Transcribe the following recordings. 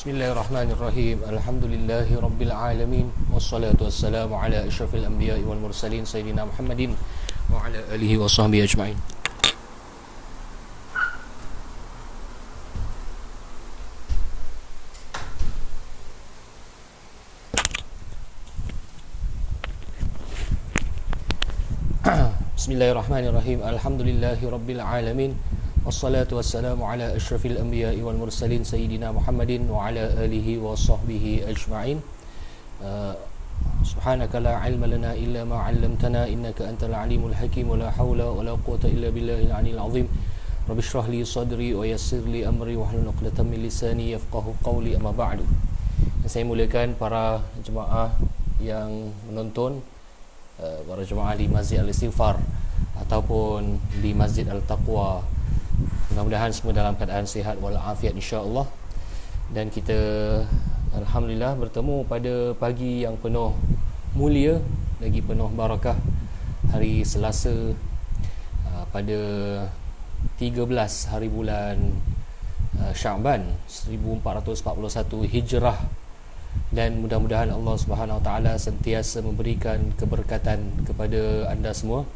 Bismillahirrahmanirrahim. Alhamdulillahi rabbil alamin. Wassalatu wassalamu ala asyrafil anbiya'i wal mursalin sayyidina Muhammadin wa ala alihi wa sahbihi ajma'in. Bismillahirrahmanirrahim. Alhamdulillahi rabbil alamin. Wassalatu wassalamu ala asyrafil anbiya'i wal mursalin sayyidina Muhammadin wa ala alihi wa sahbihi ajma'in. Subhanaka la ilma lana illa ma 'allamtana innaka antal alimul hakim wa la hawla wa la quwwata illa billahil 'aliyyil 'azim. Rabbi shrah li sadri wa yassir li amri wa hlul 'uqdatam min lisani yafqahu qawli, amma ba'du. Saya mulakan para jemaah yang menonton, para jemaah di Masjid Al-Istighfar ataupun di Masjid Al-Taqwa. Mudah-mudahan semua dalam keadaan sihat walafiat insya-Allah. Dan kita alhamdulillah bertemu pada pagi yang penuh mulia, lagi penuh barakah, hari Selasa pada 13 hari bulan Syaban 1441 Hijrah. Dan mudah-mudahan Allah Subhanahu Wa Taala sentiasa memberikan keberkatan kepada anda semua,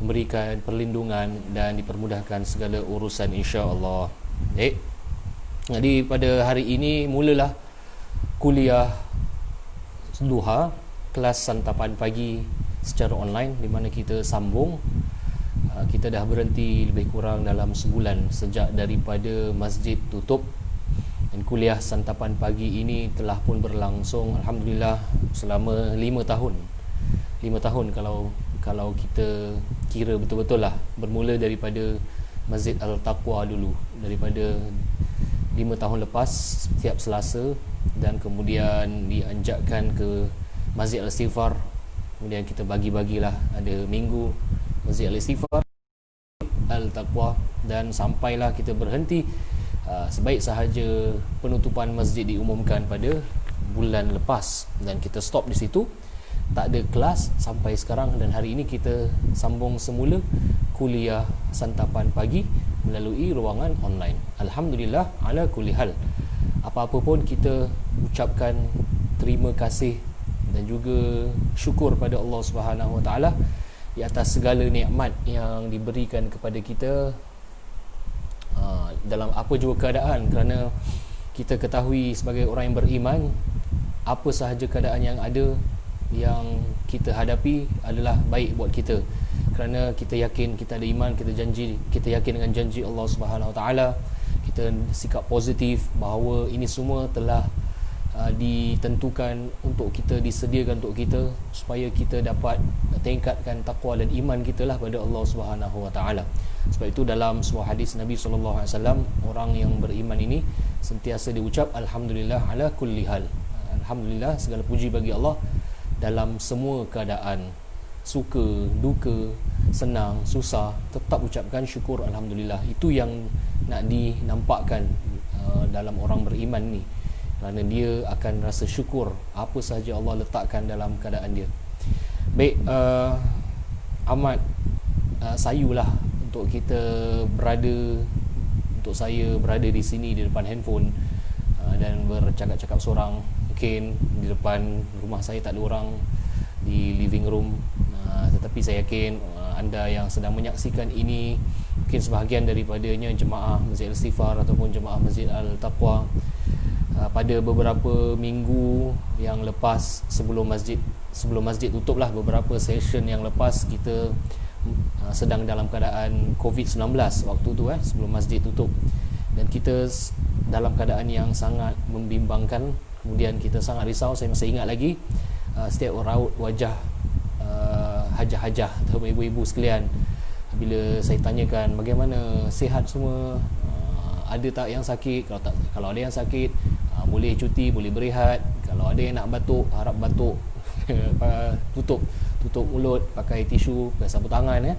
memberikan perlindungan dan dipermudahkan segala urusan insya-Allah. Jadi pada hari ini mulalah kuliah duha, kelas santapan pagi secara online, di mana kita sambung. Kita dah berhenti lebih kurang dalam sebulan sejak daripada masjid tutup, dan kuliah santapan pagi ini telah pun berlangsung alhamdulillah selama 5 tahun. 5 tahun kalau kita kira betul-betul lah, bermula daripada Masjid Al-Taqwa dulu, daripada 5 tahun lepas setiap Selasa, dan kemudian dianjakkan ke Masjid Al-Istighfar. Kemudian kita bagi-bagilah, ada minggu Masjid Al-Istighfar, Al-Taqwa, dan sampailah kita berhenti sebaik sahaja penutupan masjid diumumkan pada bulan lepas, dan kita stop di situ. Tak ada kelas sampai sekarang, dan hari ini kita sambung semula kuliah santapan pagi melalui ruangan online. Alhamdulillah ala kulli hal. Apa-apa pun kita ucapkan terima kasih dan juga syukur pada Allah Subhanahu Wa Taala di atas segala nikmat yang diberikan kepada kita dalam apa jua keadaan, kerana kita ketahui sebagai orang yang beriman, apa sahaja keadaan yang ada, yang kita hadapi adalah baik buat kita, kerana kita yakin kita ada iman, kita yakin dengan janji Allah Subhanahu Wa Taala. Kita sikap positif bahawa ini semua telah ditentukan untuk kita, disediakan untuk kita, supaya kita dapat tingkatkan takwa dan iman kita lah pada Allah Subhanahu Wa Taala. Sebab itu dalam sebuah hadis Nabi SAW, orang yang beriman ini sentiasa diucap alhamdulillah ala kulli hal. Alhamdulillah, segala puji bagi Allah dalam semua keadaan, suka, duka, senang, susah, tetap ucapkan syukur alhamdulillah. Itu yang nak dinampakkan dalam orang beriman ni, kerana dia akan rasa syukur apa sahaja Allah letakkan dalam keadaan dia. Baik, amat sayulah untuk kita untuk saya berada di sini di depan handphone dan bercakap-cakap seorang. Mungkin di depan rumah saya tak ada orang, di living room, tetapi saya yakin anda yang sedang menyaksikan ini, mungkin sebahagian daripadanya jemaah Masjid Al-Istighfar ataupun jemaah Masjid Al-Taqwa. Pada beberapa minggu yang lepas, sebelum masjid tutup lah, beberapa session yang lepas, kita sedang dalam keadaan COVID-19 waktu tu, sebelum masjid tutup, dan kita dalam keadaan yang sangat membimbangkan. Kemudian kita sangat risau. Saya masih ingat lagi setiap raut wajah hajah-hajah atau ibu-ibu sekalian bila saya tanyakan bagaimana, sihat semua, ada tak yang sakit, kalau ada yang sakit boleh cuti, boleh berehat, kalau ada yang nak batuk, harap batuk tutup mulut, pakai tisu, pakai sapu tangan,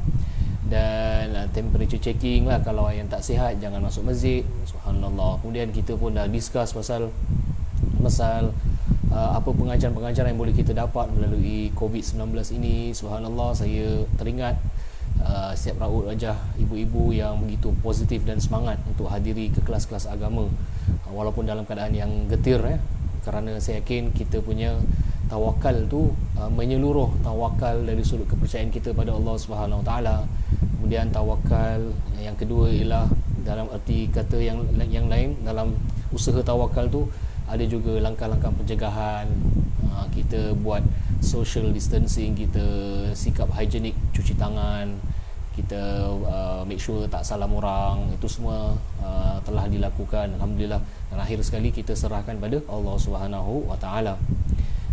dan temperature checking lah. Kalau yang tak sihat jangan masuk masjid. Subhanallah. Kemudian kita pun dah discuss pasal apa pengajaran-pengajaran yang boleh kita dapat melalui COVID-19 ini. Subhanallah, saya teringat setiap raut wajah ibu-ibu yang begitu positif dan semangat untuk hadiri ke kelas-kelas agama. walaupun dalam keadaan yang getir, kerana saya yakin kita punya tawakal tu menyeluruh. Tawakal dari sudut kepercayaan kita pada Allah Subhanahu Wa Taala. Kemudian tawakal yang kedua ialah dalam erti kata yang lain, dalam usaha tawakal tu ada juga langkah-langkah pencegahan. Kita buat social distancing, kita sikap hygienik, cuci tangan, kita make sure tak salam orang. Itu semua telah dilakukan, alhamdulillah. Dan akhir sekali kita serahkan pada Allah Subhanahu Wa Taala.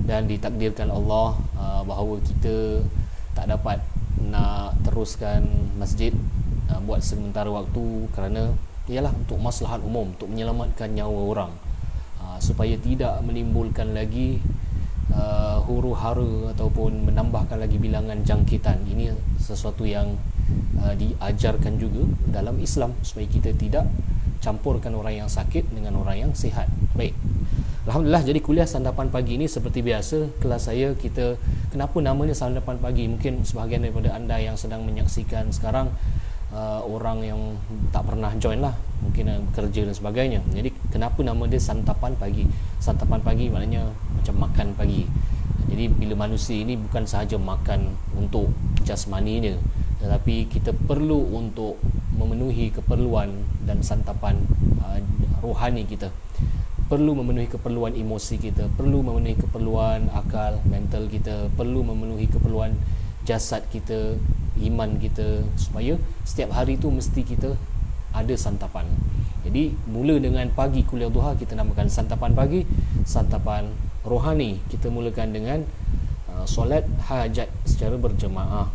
Dan ditakdirkan Allah bahawa kita tak dapat nak teruskan masjid buat sementara waktu, kerana ialah untuk maslahat umum, untuk menyelamatkan nyawa orang, supaya tidak menimbulkan lagi huru-hara ataupun menambahkan lagi bilangan jangkitan. Ini sesuatu yang diajarkan juga dalam Islam, supaya kita tidak campurkan orang yang sakit dengan orang yang sihat. Baik, alhamdulillah. Jadi kuliah sandapan pagi ini seperti biasa, kelas saya, kita kenapa namanya sandapan pagi? Mungkin sebahagian daripada anda yang sedang menyaksikan sekarang orang yang tak pernah join lah, mungkin bekerja dan sebagainya. Jadi kenapa nama dia santapan pagi? Santapan pagi maknanya macam makan pagi. Jadi bila manusia ini bukan sahaja makan untuk jasmaninya, tetapi kita perlu untuk memenuhi keperluan dan santapan rohani kita, perlu memenuhi keperluan emosi kita, perlu memenuhi keperluan akal, mental kita, perlu memenuhi keperluan jasad kita, iman kita, supaya setiap hari tu mesti kita ada santapan. Jadi mula dengan pagi kuliah duha, kita namakan santapan pagi, santapan rohani. Kita mulakan dengan solat hajat secara berjemaah,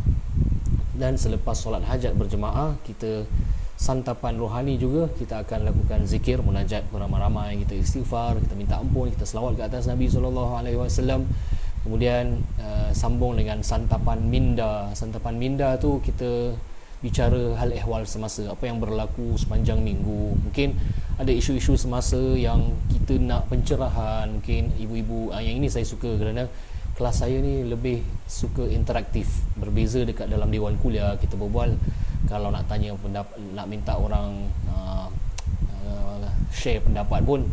dan selepas solat hajat berjemaah, kita santapan rohani juga. Kita akan lakukan zikir, munajat beramai-ramai, kita istighfar, kita minta ampun, kita selawat ke atas Nabi SAW. Kemudian sambung dengan santapan minda. Santapan minda tu kita bicara hal ehwal semasa, apa yang berlaku sepanjang minggu. Mungkin ada isu-isu semasa yang kita nak pencerahan. Mungkin ibu-ibu, yang ini saya suka kerana kelas saya ni lebih suka interaktif, berbeza dekat dalam dewan kuliah. Kita berbual, kalau nak tanya pendapat, nak minta orang share pendapat pun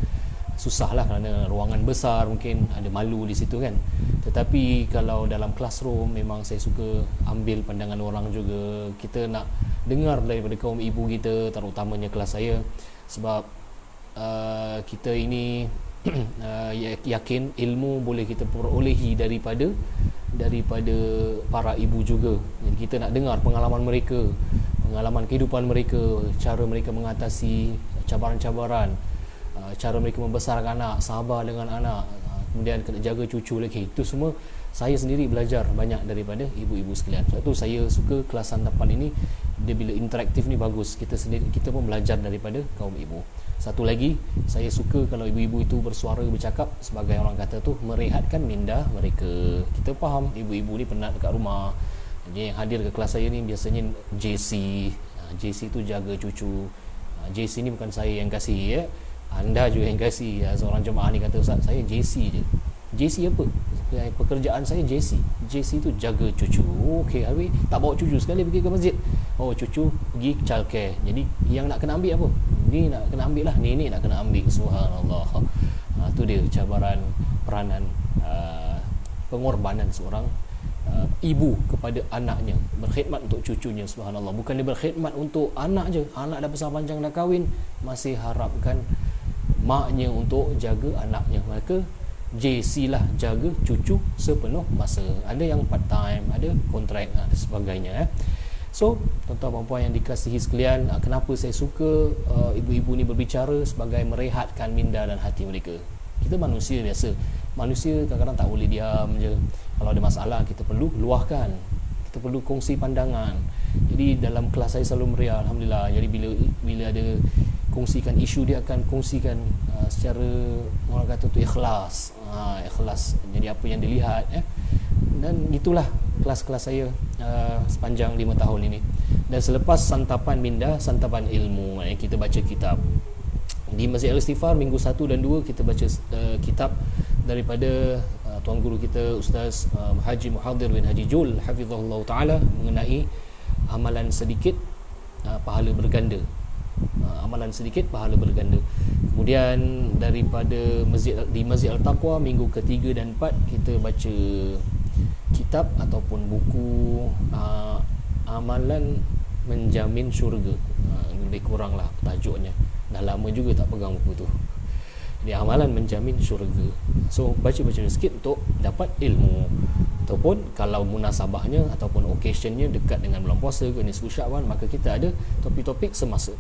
susah lah, kerana ruangan besar, mungkin ada malu di situ kan. Tetapi kalau dalam classroom, memang saya suka ambil pandangan orang juga. Kita nak dengar daripada kaum ibu kita, terutamanya kelas saya, sebab kita ini yakin ilmu boleh kita perolehi daripada para ibu juga. Jadi kita nak dengar pengalaman mereka, pengalaman kehidupan mereka, cara mereka mengatasi cabaran-cabaran, cara mereka membesarkan anak, sabar dengan anak, kemudian kena jaga cucu lagi. Itu semua saya sendiri belajar banyak daripada ibu-ibu sekalian. Sebab tu saya suka kelas santapan ini. Dia bila interaktif ni bagus, kita pun belajar daripada kaum ibu. Satu lagi, saya suka kalau ibu-ibu itu bersuara, bercakap, sebagai orang kata tu, merehatkan minda mereka. Kita faham ibu-ibu ni penat dekat rumah. Jadi yang hadir ke kelas saya ni biasanya JC. JC tu jaga cucu. JC ni bukan saya yang kasih, anda juga yang kasih. Seorang jemaah ni kata, Ustaz, saya JC je. JC apa? Pekerjaan saya JC. JC tu jaga cucu. Okey, habis tak bawa cucu sekali pergi ke masjid. Oh, cucu pergi childcare. Jadi yang nak kena ambil apa? Ni nak kena ambil lah, nenek nak kena ambil. Subhanallah. Tu dia cabaran peranan, pengorbanan seorang ibu kepada anaknya, berkhidmat untuk cucunya. Subhanallah. Bukan dia berkhidmat untuk anak je. Anak dah besar panjang, dah kahwin, masih harapkan maknya untuk jaga anaknya. Maka JC lah jaga cucu sepenuh masa. Ada yang part time, ada kontrak dan sebagainya. So, tuan-tuan dan puan yang dikasihi sekalian, kenapa saya suka ibu-ibu ni berbicara? Sebagai merehatkan minda dan hati mereka. Kita manusia biasa. Manusia kadang-kadang tak boleh diam je. Kalau ada masalah, kita perlu luahkan, kita perlu kongsi pandangan. Jadi dalam kelas saya selalu meriah, alhamdulillah. Jadi bila ada kongsikan isu, dia akan kongsikan secara, orang kata tu, ikhlas. Ikhlas. Jadi apa yang dilihat, dan itulah kelas-kelas saya sepanjang 5 tahun ini. Dan selepas santapan minda, santapan ilmu, kita baca kitab. Di Masjid Al-Istighfar minggu 1 dan 2 kita baca kitab daripada tuan guru kita Ustaz Haji Muhadir bin Haji Jul hafizahullah taala, mengenai amalan sedikit pahala berganda. amalan sedikit pahala berganda. Kemudian daripada Masjid Al-Taqwa, minggu ketiga dan 4 kita baca kitab ataupun buku amalan menjamin syurga. Lebih kurang lah tajuknya. Dah lama juga tak pegang buku tu. Jadi amalan menjamin syurga. So baca-baca sikit untuk dapat ilmu. Ataupun kalau munasabahnya ataupun occasionnya dekat dengan bulan puasa ke nisfu Syaban, maka kita ada topik-topik semasa.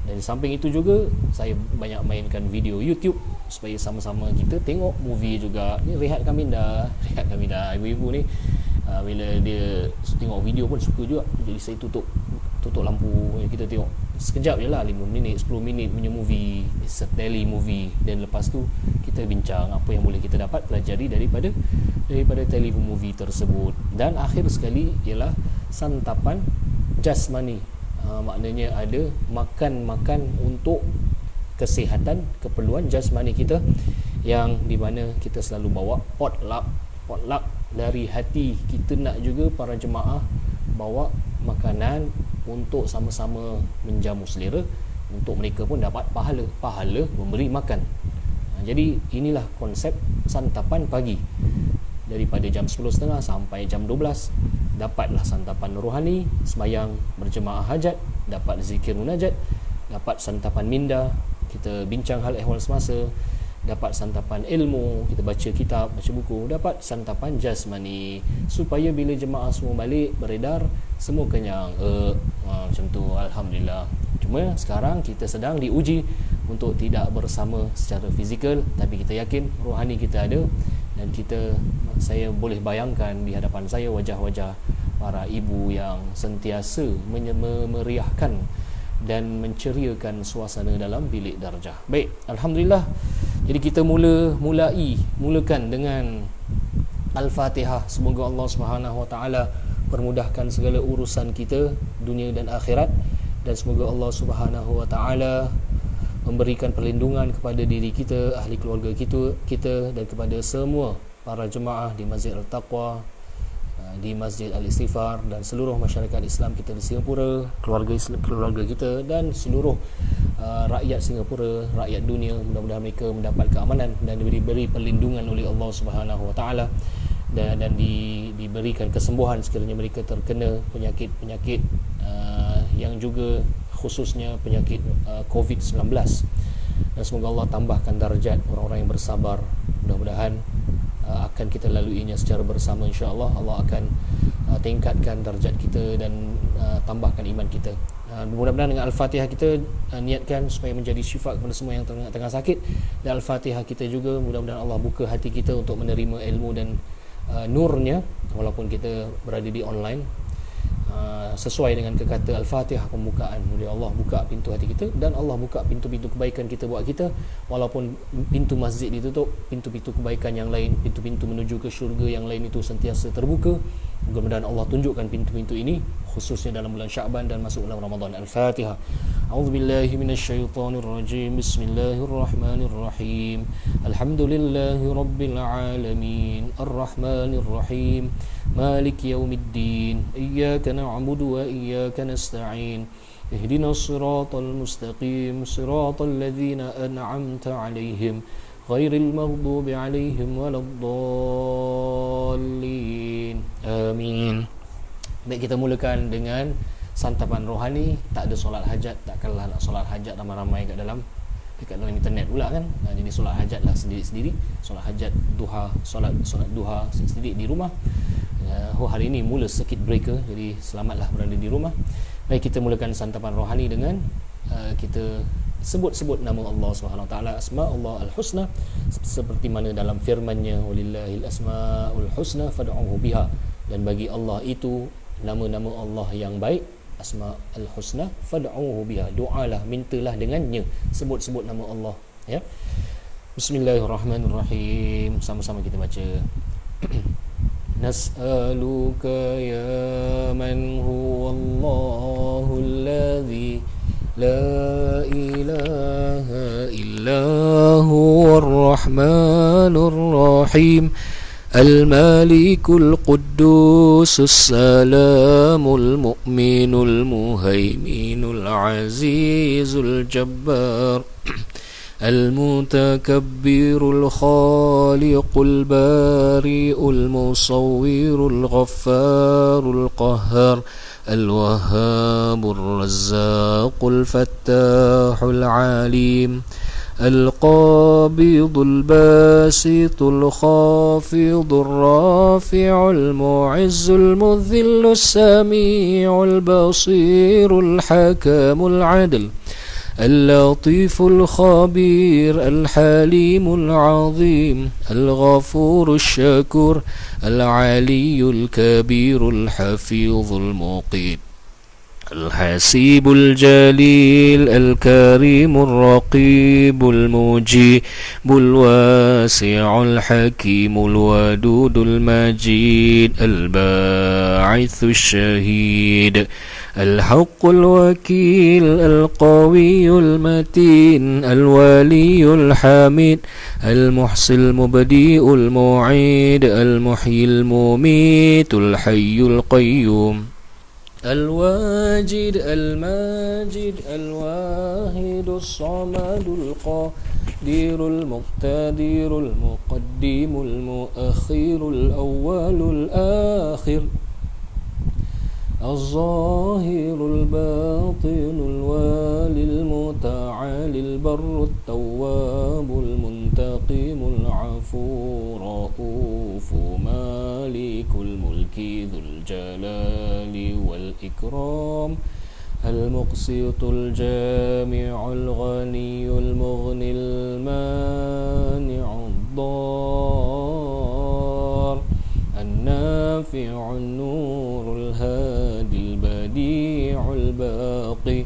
Dan di samping itu juga saya banyak mainkan video YouTube supaya sama-sama kita tengok movie juga. Ni rehat kami dah ibu-ibu ni bila dia tengok video pun suka juga. Jadi saya tutup lampu, kita tengok sekejap je lah, 5 minit 10 minit punya movie, it's a daily movie. Dan lepas tu kita bincang apa yang boleh kita dapat pelajari daripada tele movie tersebut. Dan akhir sekali ialah santapan jasmani. Maknanya ada makan untuk kesihatan, keperluan jasmani kita, yang di mana kita selalu bawa potluck dari hati. Kita nak juga para jemaah bawa makanan untuk sama-sama menjamu selera, untuk mereka pun dapat pahala memberi makan. Jadi inilah konsep santapan pagi. Daripada jam 10.30 sampai jam 12 dapatlah santapan rohani, sembahyang berjemaah hajat, dapat zikir munajat, dapat santapan minda, kita bincang hal ehwal semasa, dapat santapan ilmu, kita baca kitab, baca buku, dapat santapan jasmani, supaya bila jemaah semua balik beredar semua kenyang. Macam tu, alhamdulillah. Cuma sekarang kita sedang diuji untuk tidak bersama secara fizikal, tapi kita yakin rohani kita ada. Dan saya boleh bayangkan di hadapan saya wajah-wajah para ibu yang sentiasa memeriahkan dan menceriakan suasana dalam bilik darjah. Baik, alhamdulillah. Jadi kita mulakan dengan Al-Fatihah. Semoga Allah Subhanahu Wa Taala permudahkan segala urusan kita dunia dan akhirat, dan semoga Allah Subhanahu Wa Taala memberikan perlindungan kepada diri kita, ahli keluarga kita dan kepada semua para jemaah di Masjid Al-Taqwa, di Masjid Al-Istighfar, dan seluruh masyarakat Islam kita di Singapura, keluarga kita dan seluruh rakyat Singapura, rakyat dunia. Mudah-mudahan mereka mendapat keamanan dan diberi perlindungan oleh Allah Subhanahu Wa Taala, dan diberikan kesembuhan sekiranya mereka terkena penyakit-penyakit yang juga khususnya penyakit COVID-19. Dan semoga Allah tambahkan darjat orang-orang yang bersabar. Mudah-mudahan akan kita laluinya secara bersama, insya-Allah. Allah akan tingkatkan darjat kita dan tambahkan iman kita. Mudah-mudahan dengan Al-Fatihah kita niatkan supaya menjadi syifa kepada semua yang tengah sakit. Dan Al-Fatihah kita juga mudah-mudahan Allah buka hati kita untuk menerima ilmu dan nurnya, walaupun kita berada di online. Sesuai dengan kekata Al-Fatihah pembukaan, Allah buka pintu hati kita dan Allah buka pintu-pintu kebaikan kita buat kita. Walaupun pintu masjid ditutup, pintu-pintu kebaikan yang lain, pintu-pintu menuju ke syurga yang lain itu sentiasa terbuka. Mudah-mudahan Allah tunjukkan pintu-pintu ini khususnya dalam bulan Syaban dan masuk dalam Ramadan. Al-Fatihah. A'udzubillahi minasyaitonirrajim. Bismillahirrahmanirrahim. Alhamdulillahi rabbil alamin. Arrahmanirrahim. Maliki yaumiddin. Iyyaka na'budu wa iyyaka nasta'in. Ihdinas siratal mustaqim. Siratal ladzina an'amta 'alaihim ghairil maghdubi 'alaihim waladdallin. Amin. Baik, kita mulakan dengan santapan rohani. Tak ada solat hajat, takkanlah nak solat hajat ramai-ramai dekat dalam internet pula kan. Jadi solat hajatlah sendiri-sendiri, solat hajat duha, solat duha sendiri di rumah. Hari ini mula circuit breaker, jadi selamatlah berada di rumah. Baik, kita mulakan santapan rohani dengan kita sebut-sebut nama Allah Subhanahu Wa Taala, asma Allah al-husna, seperti mana dalam firman-Nya, walillahil asmaul husna fad'uhu biha. Dan bagi Allah itu nama-nama Allah yang baik, asma al-husna fad'uhu biha. Doalah, mintalah dengannya, sebut-sebut nama Allah, ya. Bismillahirrahmanirrahim. Sama-sama kita baca. Nas'aluka ya man huwallahu alladhi la ilaha illa huwar rahmanur rahim. الملك القدوس السلام المؤمن المهيمن العزيز الجبار المتكبر الخالق البارئ المصور الغفار القهار الوهاب الرزاق الفتاح العليم القابض الباسط الخافض الرافع المعز المذل السميع البصير الحكم العدل اللطيف الخبير الحليم العظيم الغفور الشكور العلي الكبير الحفيظ المقيت الحسيب الجليل الكريم الرقيب المجيب الواسع الحكيم الودود المجيد الباعث الشهيد الحق الوكيل القوي المتين الولي الحميد المحصي المبدئ المعيد المحيي المميت الحي القيوم الواجد الماجد الواحد الصمد القادر المقتدر المقدم المؤخر الأول الآخر الظاهر الباطن الوالي المتعالي البر التواب المنتقم العفو رؤوف مالك الملك ذو الجلال والإكرام المقسط الجامع الغني المغني المانع الضار النافع النور الهادي البديع الباقي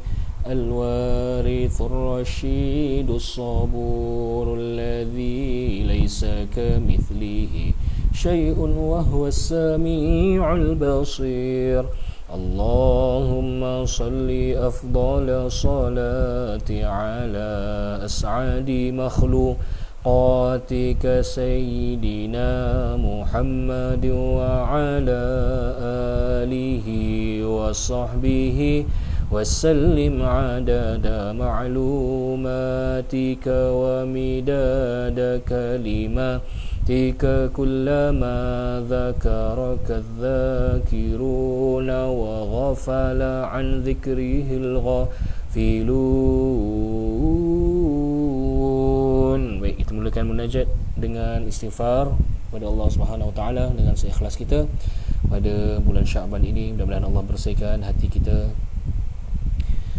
الوارث الرشيد الصبور الذي ليس كمثله شيء وهو السميع البصير اللهم صل أفضل صلاة على أسعد مخلوقاتك سيدنا محمد وعلى آله وصحبه وسلم عدد معلوماتك ومداد كلماتك كلما ذكرك الذاكرون وغفل عن ذكره الغافلون. Baik, kita mulakan munajat dengan istighfar kepada Allah Subhanahu wa taala dengan seikhlas kita pada bulan Syaban ini. Mudah-mudahan Allah bersihkan hati kita.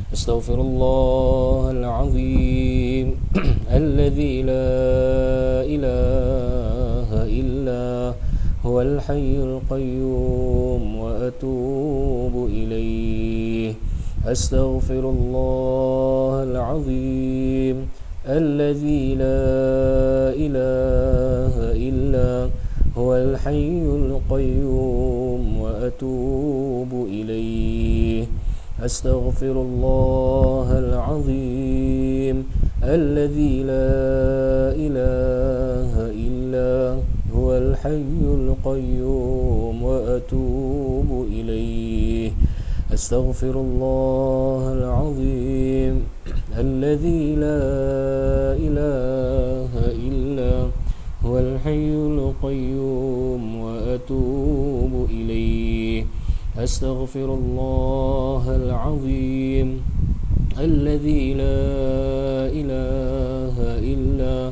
Astaghfirullahal azim alladzi la ilaha illa huwal hayyul qayyum wa atubu ilaih. Astaghfirullahal azim alladzi la ilaha illa huwal hayyul qayyum wa atubu ilaih. أستغفر الله العظيم الذي لا إله إلا هو الحي القيوم وأتوب إليه. أستغفر الله العظيم الذي لا إله إلا هو الحي القيوم وأتوب إليه. أستغفر الله العظيم الذي لا إله إلا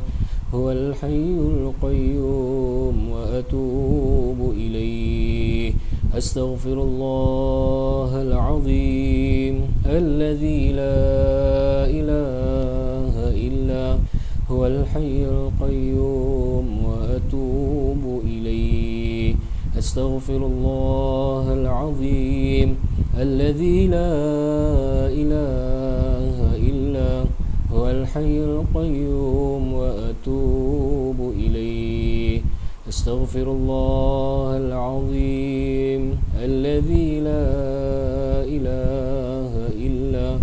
هو الحي القيوم وأتوب إليه. أستغفر الله العظيم الذي لا إله إلا هو الحي القيوم وأتوب إليه. أستغفر الله العظيم الذي لا إله إلا هو الحي القيوم وأتوب إليه. أستغفر الله العظيم الذي لا إله إلا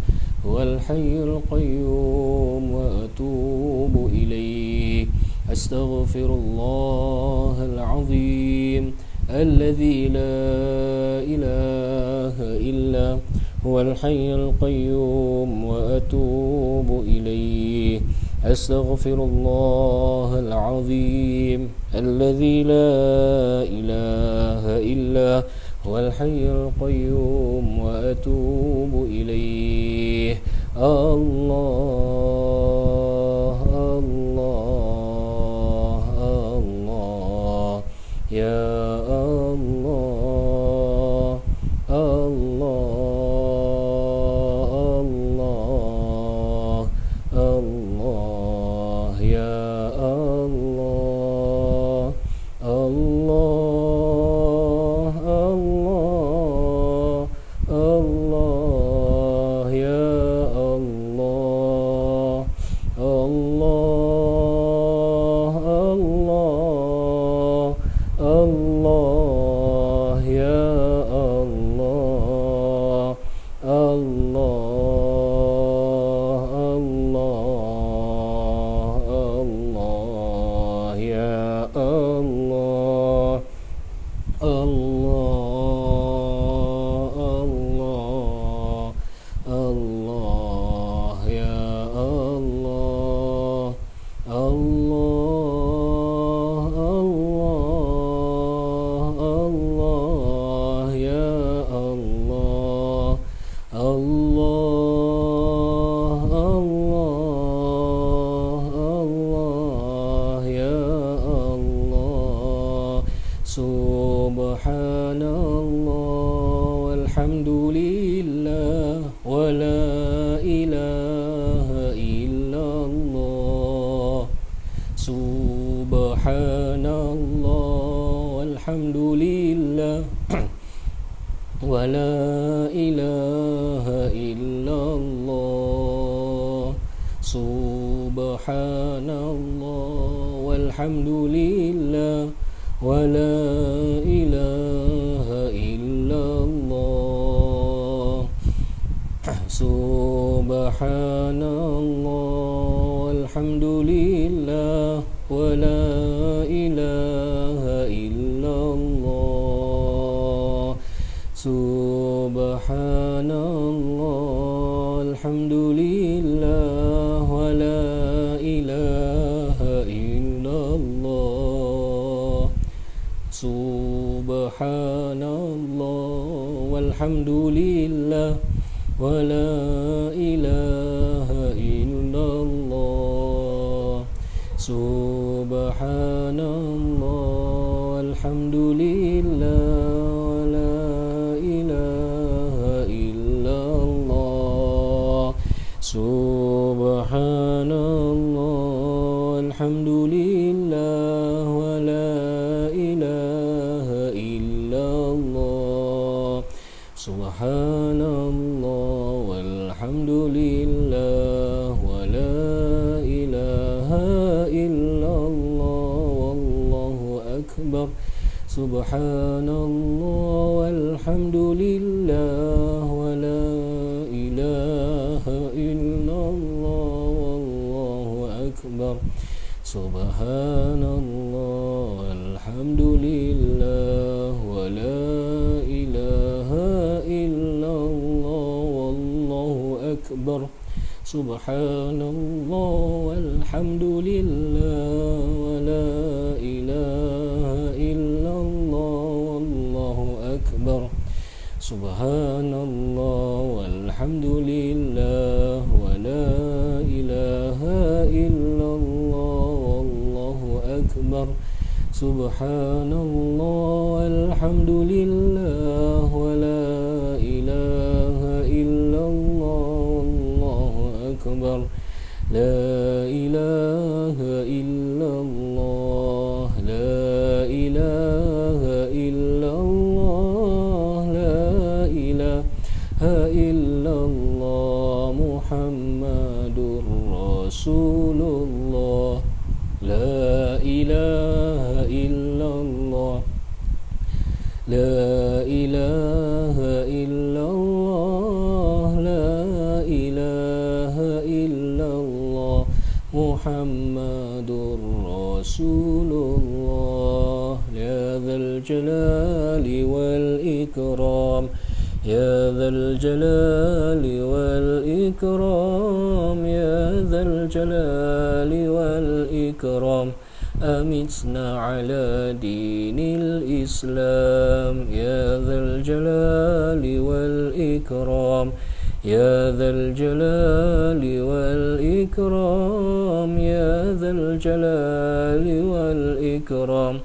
هو الحي القيوم وأتوب إليه. أستغفر الله العظيم الذي لا إله إلا هو الحي القيوم وأتوب إليه أستغفر الله العظيم الذي لا إله إلا هو الحي القيوم وأتوب إليه الله الله الله يا الله الله الله الله يا الله الله الله الله يا الله الله الله الله يا الله الله الله يا الله الله الله يا الله الله الله يا الله الله الله يا الله سبحان الله والحمد لله ولا إله إلا الله سبحان الله والحمد لله ولا إله إلا الله سبحان الله والحمد لله ولا إله إلا الله سبحان الله والحمد لله ولا إله إلا الله سبحان الله الحمد لله ولا إله إلا الله سبحان الله والحمد لله ولا إله إلا الله سبحان الله والحمد لله ولا إله إلا الله سبحان الله والحمد لله ولا إله إلا الله سبحان الله والحمد لله ولا إله إلا الله والله أكبر سبحان الله والحمد لله ولا إله إلا الله والله أكبر سبحان الله والحمد لله ولا إله إلا الله والله أكبر سبحان الله والحمد لله ولا إله إلا الله والله أكبر سبحان الله والحمد لله ولا إله إلا الله والله أكبر سبحان الله والحمد لله ولا إله إلا الله والله أكبر لا إله إلا الله لا إله إلا الله لا إله إلا الله محمد رسول الله لا إله إلا الله لا إله إلا الله لا إله إلا الله محمد Rasulullah ya dzal jalali wal ikram يا ذا الجلال والإكرام يا ذا الجلال والإكرام أمتنا على دين الإسلام يا ذا الجلال والإكرام يا ذا الجلال والإكرام يا ذا الجلال والإكرام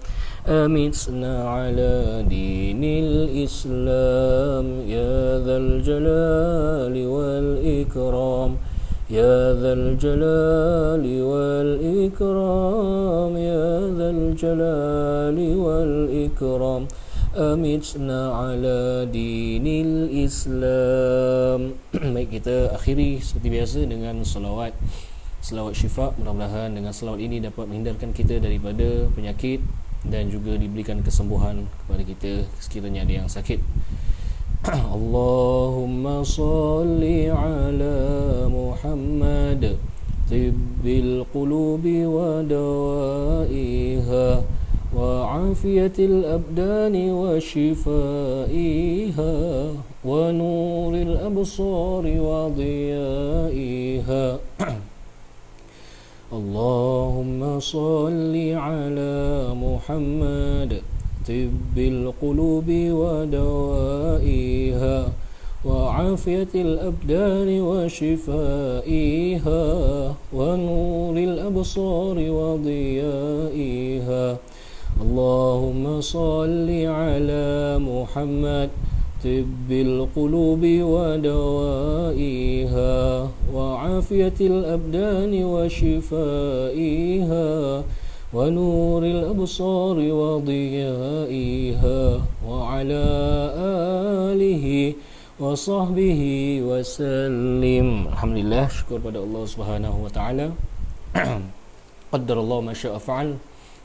أمتنا على دين الإسلام يا ذا الجلال والإكرام يا ذا الجلال والإكرام يا ذا الجلال والإكرام أمتنا على دين الإسلام. Baik, kita akhiri seperti biasa dengan selawat syifa. Mudah-mudahan dengan selawat ini dapat menghindarkan kita daripada penyakit dan juga diberikan kesembuhan kepada kita sekiranya ada yang sakit. Allahumma salli ala Muhammad tibbil qulubi wa dawaiha wa afiyatil abdani wa shifaiha wa nuril absari wa diyaiha. اللهم صل على محمد طب القلوب ودوائها وعافية الأبدان وشفائها ونور الأبصار وضيائها. اللهم صل على محمد طب القلوب ودوائها وعافية الأبدان وشفائها ونور الأبصار وضيائها وعلى آله وصحبه وسلم. Alhamdulillah, syukur pada Allah Subhanahu wa taala. Qaddarallahu ma syaa fa'al.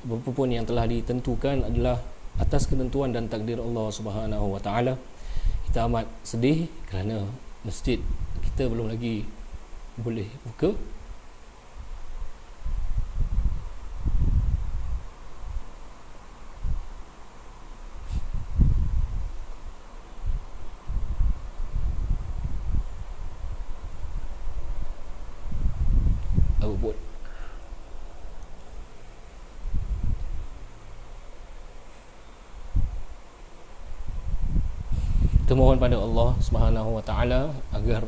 Apapun yang telah ditentukan adalah atas ketentuan dan takdir Allah Subhanahu wa taala. Kita amat sedih kerana masjid kita belum lagi boleh buka. Apa buat? Kita mohon pada Allah Subhanahu wa taala agar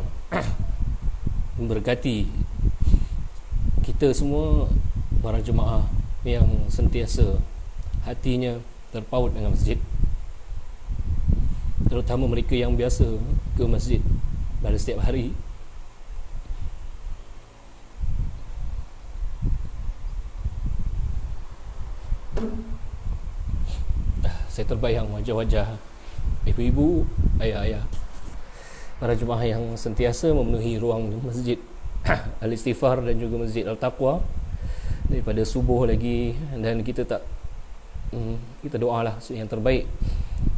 memberkati kita semua, para jemaah yang sentiasa hatinya terpaut dengan masjid, terutama mereka yang biasa ke masjid pada setiap hari. Saya terbayang wajah-wajah ibu-ibu, ayah-ayah, para jemaah yang sentiasa memenuhi ruang masjid Al-Istighfar dan juga Masjid Al-Taqwa daripada subuh lagi, dan kita doalah yang terbaik,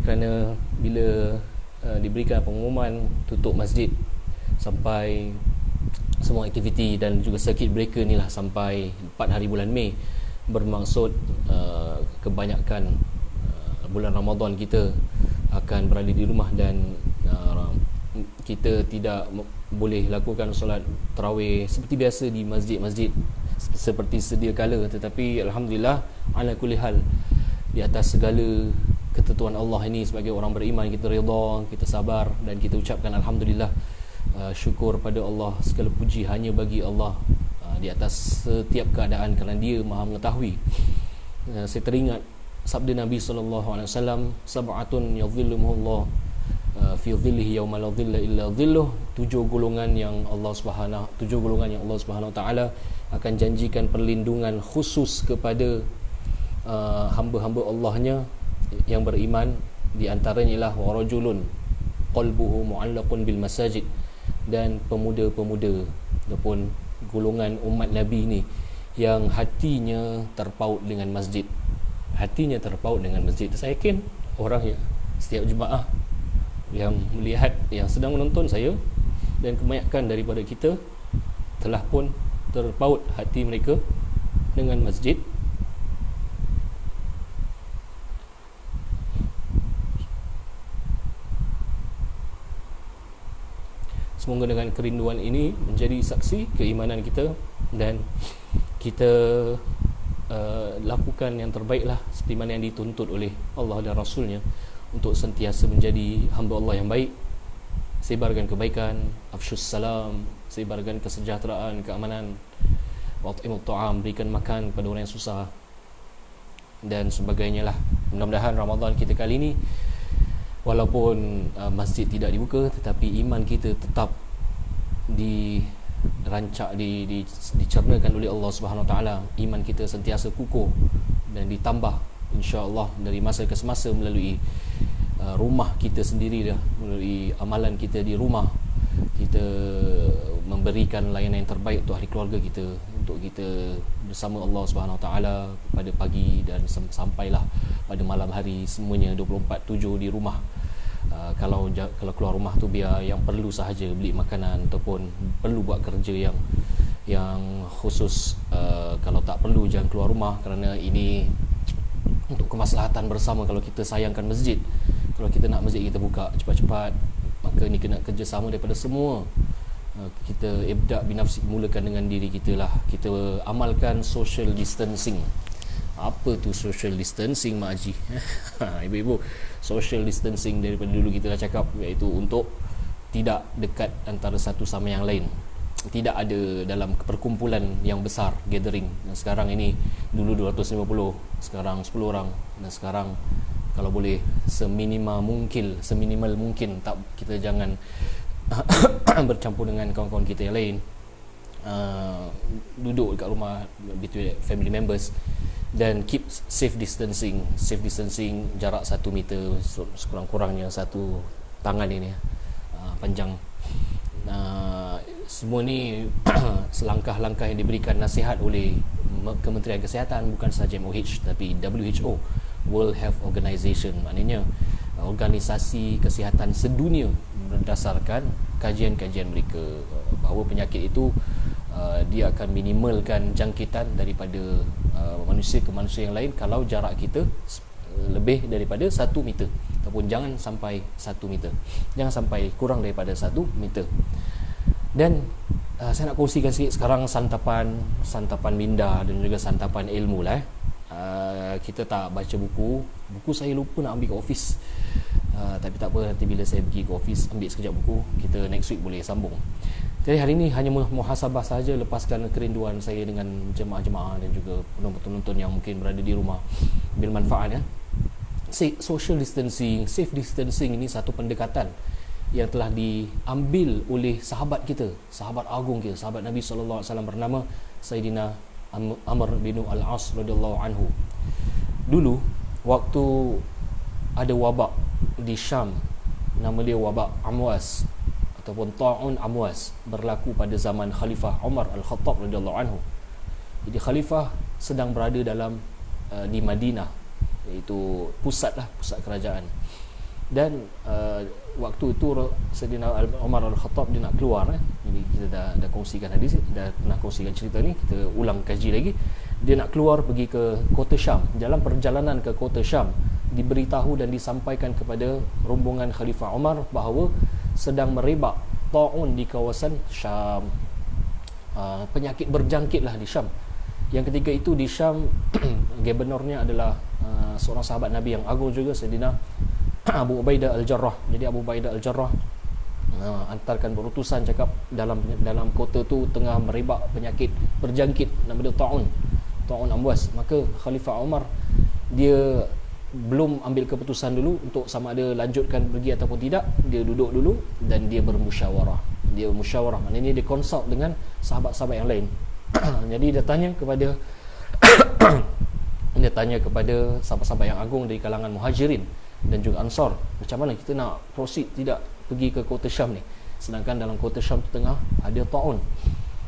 kerana bila diberikan pengumuman tutup masjid sampai semua aktiviti dan juga circuit breaker ni lah sampai 4 hari bulan Mei, bermaksud kebanyakan bulan Ramadan kita akan berada di rumah dan kita tidak boleh lakukan solat tarawih seperti biasa di masjid-masjid seperti sedia kala. Tetapi alhamdulillah, ala kulli hal, di atas segala ketentuan Allah ini, sebagai orang beriman, kita redha, kita sabar dan kita ucapkan alhamdulillah, syukur pada Allah, segala puji hanya bagi Allah di atas setiap keadaan, kerana Dia Maha mengetahui. Saya teringat sabda Nabi SAW, sab'atun yadhilluhumullah fi dhillihi yawma la dhilla illa dhilluh. 7 golongan yang Allah Subhanahu wa taala akan janjikan perlindungan khusus kepada hamba-hamba Allahnya yang beriman. Di antaranya ialah warajulun qalbuhu mu'allaqun bil masajid, dan pemuda-pemuda ataupun golongan umat Nabi ni yang hatinya terpaut dengan masjid. Hatinya terpaut dengan masjid. Saya yakin orang yang setiap jemaah yang melihat, yang sedang menonton saya, dan kebanyakan daripada kita telah pun terpaut hati mereka dengan masjid, Semoga dengan kerinduan ini menjadi saksi keimanan kita, dan kita lakukan yang terbaiklah seperti mana yang dituntut oleh Allah dan Rasulnya, untuk sentiasa menjadi hamba Allah yang baik, sebarkan kebaikan, afsyus salam, sebarkan kesejahteraan, keamanan, wa'timut ta'am, berikan makan kepada orang yang susah, dan sebagainya lah. Mudah-mudahan Ramadan kita kali ini, walaupun masjid tidak dibuka, tetapi iman kita tetap dicernakan oleh Allah Subhanahu Wa Taala. Iman kita sentiasa kukuh dan ditambah insya-Allah dari masa ke semasa melalui rumah kita sendiri dah, melalui amalan kita di rumah. Kita memberikan layanan yang terbaik untuk ahli keluarga kita, untuk kita bersama Allah Subhanahu Wa Taala pada pagi dan sampailah pada malam hari, semuanya 24/7 di rumah. Kalau keluar rumah tu biar yang perlu sahaja, beli makanan ataupun perlu buat kerja yang khusus. Kalau tak perlu jangan keluar rumah, kerana ini untuk kemaslahatan bersama. Kalau kita sayangkan masjid, kalau kita nak masjid kita buka cepat-cepat, maka ni kena kerjasama daripada semua. Kita ibda' binafsi, mulakan dengan diri kita lah. Kita amalkan social distancing. Apa tu social distancing, Mak Haji? Ibu-ibu, social distancing daripada dulu kita dah cakap, iaitu untuk tidak dekat antara satu sama yang lain, tidak ada dalam perkumpulan yang besar, gathering. Dan sekarang ini, dulu 250, sekarang 10 orang, dan sekarang kalau boleh seminimal mungkin tak, kita jangan bercampur dengan kawan-kawan kita yang lain. Duduk dekat rumah between family members, dan keep safe distancing, jarak 1 meter, sekurang-kurangnya 1 tangan ini panjang. Semua ni selangkah-langkah yang diberikan nasihat oleh Kementerian Kesihatan, bukan sahaja MOH tapi WHO, World Health Organization, maknanya organisasi kesihatan sedunia, berdasarkan kajian-kajian mereka bahawa penyakit itu dia akan minimalkan jangkitan daripada manusia ke manusia yang lain kalau jarak kita lebih daripada 1 meter, ataupun jangan sampai 1 meter, jangan sampai kurang daripada 1 meter. Dan saya nak kongsikan sikit sekarang santapan minda dan juga santapan ilmu lah. Kita tak baca buku saya lupa nak ambil ke office, tapi tak apa, nanti bila saya pergi ke office ambil sekejap buku, kita next week boleh sambung. Jadi hari ini hanya muhasabah saja, lepaskan kerinduan saya dengan jemaah-jemaah dan juga penonton-penonton yang mungkin berada di rumah, bil manfaat ya. Social distancing, safe distancing ini satu pendekatan yang telah diambil oleh sahabat kita, sahabat agung kita, sahabat Nabi SAW bernama Sayyidina Amr bin Al-As radhiyallahu anhu. Dulu waktu ada wabak di Syam, nama dia wabak Amwas ataupun Ta'un Amwas, berlaku pada zaman Khalifah Umar Al-Khattab radhiyallahu anhu. Jadi khalifah sedang berada di Madinah, iaitu pusat kerajaan. Dan waktu itu Sayyidina Umar Al-Khattab dia nak keluar. Jadi kita dah kongsikan hadis, dah pernah kongsikan cerita ni, kita ulang kaji lagi. Dia nak keluar pergi ke kota Syam. Dalam perjalanan ke kota Syam, diberitahu dan disampaikan kepada rombongan Khalifah Umar bahawa sedang merebak ta'un di kawasan Syam. Penyakit berjangkitlah di Syam. Yang ketika itu di Syam gubernurnya adalah seorang sahabat Nabi yang agung juga, Sayyidina Abu Ubaidah Al-Jarrah. Jadi Abu Ubaidah Al-Jarrah antarkan berutusan, cakap dalam kota tu tengah merebak penyakit berjangkit nama dia ta'un Amwas. Maka Khalifah Umar dia belum ambil keputusan dulu untuk sama ada lanjutkan pergi ataupun tidak. Dia duduk dulu dan dia bermusyawarah. Maknanya dia consult dengan sahabat-sahabat yang lain. Jadi dia tanya kepada sahabat-sahabat yang agung dari kalangan Muhajirin dan juga Ansar, macam mana kita nak proceed tidak pergi ke kota Syam ni, sedangkan dalam kota Syam tu tengah ada ta'un.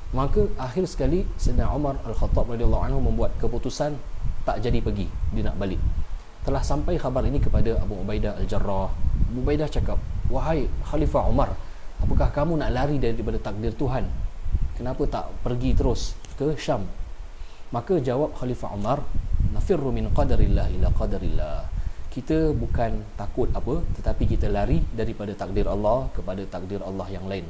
Maka akhir sekali Sayyidina Umar Al-Khattab radhiyallahu anhu membuat keputusan tak jadi pergi, dia nak balik. Telah sampai khabar ini kepada Abu Ubaidah Al-Jarrah. Abu Ubaidah cakap, "Wahai Khalifah Umar, apakah kamu nak lari daripada takdir Tuhan? Kenapa tak pergi terus ke Syam?" Maka jawab Khalifah Umar, "Nafirru min qadarillah ila qadarillah." Kita bukan takut apa, tetapi kita lari daripada takdir Allah kepada takdir Allah yang lain.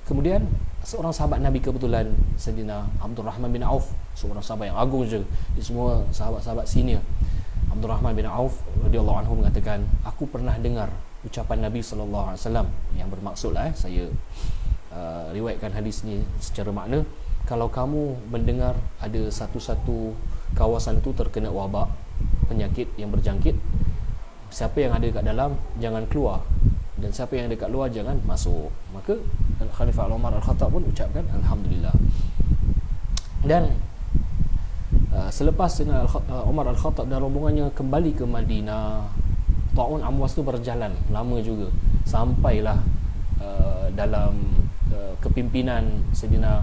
Kemudian seorang sahabat Nabi kebetulan, Sayyidina Abdul Rahman bin Auf, seorang sahabat yang agung juga di semua sahabat-sahabat senior. Abdul Rahman bin Auf radhiyallahu anhu mengatakan, aku pernah dengar ucapan Nabi sallallahu alaihi wasallam yang bermaksudlah saya riwayatkan hadis ni secara makna, kalau kamu mendengar ada satu-satu kawasan itu terkena wabak, penyakit yang berjangkit, siapa yang ada kat dalam jangan keluar, dan siapa yang ada kat luar jangan masuk. Maka Khalifah Umar Al-Khattab pun ucapkan alhamdulillah. Dan selepas Umar Al-Khattab dan rombongannya kembali ke Madinah, Ta'un Amwas tu berjalan lama juga, sampailah dalam kepimpinan Sayyidina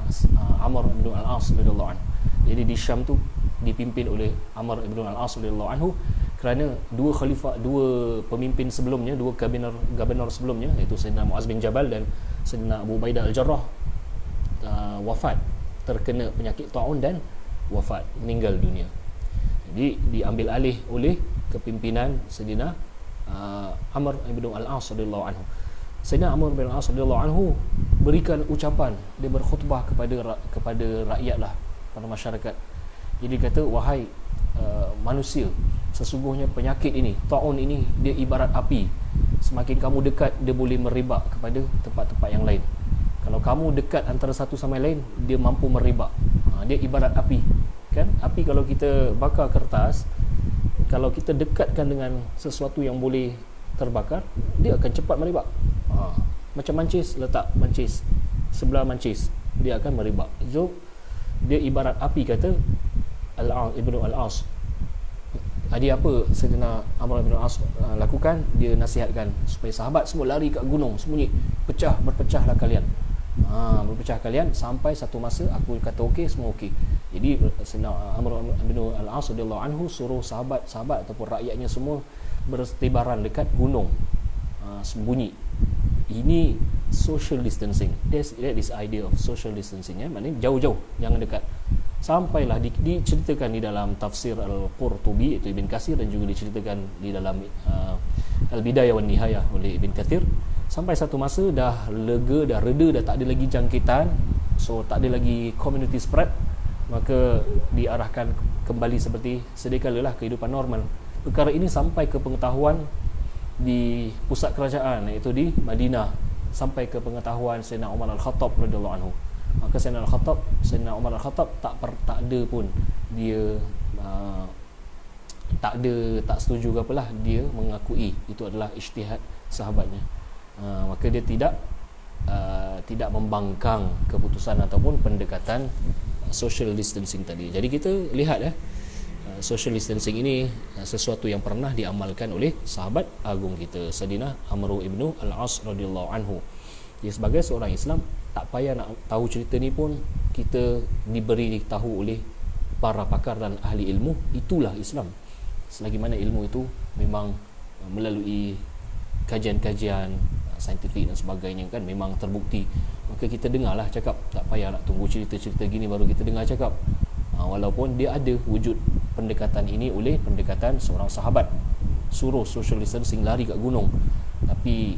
Amr bin Al-As radhiyallahu anhu. Jadi di Syam tu dipimpin oleh Amr bin Al-As radhiyallahu anhu, kerana dua pemimpin sebelumnya, dua gubernur sebelumnya, iaitu Sayyidina Muaz bin Jabal dan Sayyidina Abu Ubaidah Al-Jarrah wafat, terkena penyakit ta'un dan wafat, meninggal dunia. Jadi diambil alih oleh kepimpinan Sayyidina Amr bin Al-As radhiyallahu anhu. Sayyidina Amr bin Al-As radhiyallahu anhu berikan ucapan, dia berkhutbah kepada rakyat lah, pada masyarakat. Jadi kata, wahai manusia, sesungguhnya penyakit ini, ta'un ini, dia ibarat api. Semakin kamu dekat, dia boleh merebak kepada tempat-tempat yang lain. Kalau kamu dekat antara satu sama lain, dia mampu merebak. Dia ibarat api, kan? Api kalau kita bakar kertas, kalau kita dekatkan dengan sesuatu yang boleh terbakar, dia akan cepat merebak. Macam mancis, letak mancis sebelah mancis, dia akan merebak. So dia ibarat api, kata Ibnu Al-As. Dia apa Sayyidina Amr bin Al-As lakukan? Dia nasihatkan supaya sahabat semua lari kat gunung, sembunyi, berpecahlah kalian. Berpecah kalian sampai satu masa aku kata okey, semua okey. Jadi Sayyidina Amr bin Al-As radhiyallahu anhu suruh sahabat ataupun rakyatnya semua bertibaran dekat gunung, sembunyi. Ini social distancing. That is idea of social distancing, ya. Maknanya jauh-jauh, jangan dekat. Sampailah diceritakan di dalam tafsir Al-Qurtubi, itu Ibn Katsir, dan juga diceritakan di dalam Al-Bidayah wan Nihayah oleh Ibn Katsir. Sampai satu masa dah lega, dah reda, dah tak ada lagi jangkitan, so tak ada lagi community spread, maka diarahkan kembali seperti sedia kala lah, kehidupan normal. Perkara ini sampai ke pengetahuan di pusat kerajaan, iaitu di Madinah, sampai ke pengetahuan Sayyidina Umar Al-Khattab radhiyallahu anhu. Maka Sayyidina Umar Al-Khattab tak ada pun dia tak setuju ke apalah, dia mengakui itu adalah ijtihad sahabatnya. Maka dia tidak membangkang keputusan ataupun pendekatan social distancing tadi. Jadi kita lihat social distancing ini sesuatu yang pernah diamalkan oleh sahabat agung kita, Sayyidina Amr ibnu Al-As radhiyallahu anhu. Dia sebagai seorang Islam, tak payah nak tahu cerita ni pun, kita diberi tahu oleh para pakar dan ahli ilmu, itulah Islam. Selagi mana ilmu itu memang melalui kajian-kajian saintifik dan sebagainya, kan, memang terbukti, maka kita dengarlah cakap. Tak payah nak tunggu cerita-cerita gini baru kita dengar cakap. Walaupun dia ada wujud pendekatan ini oleh pendekatan seorang sahabat, suruh social distancing, lari kat gunung. Tapi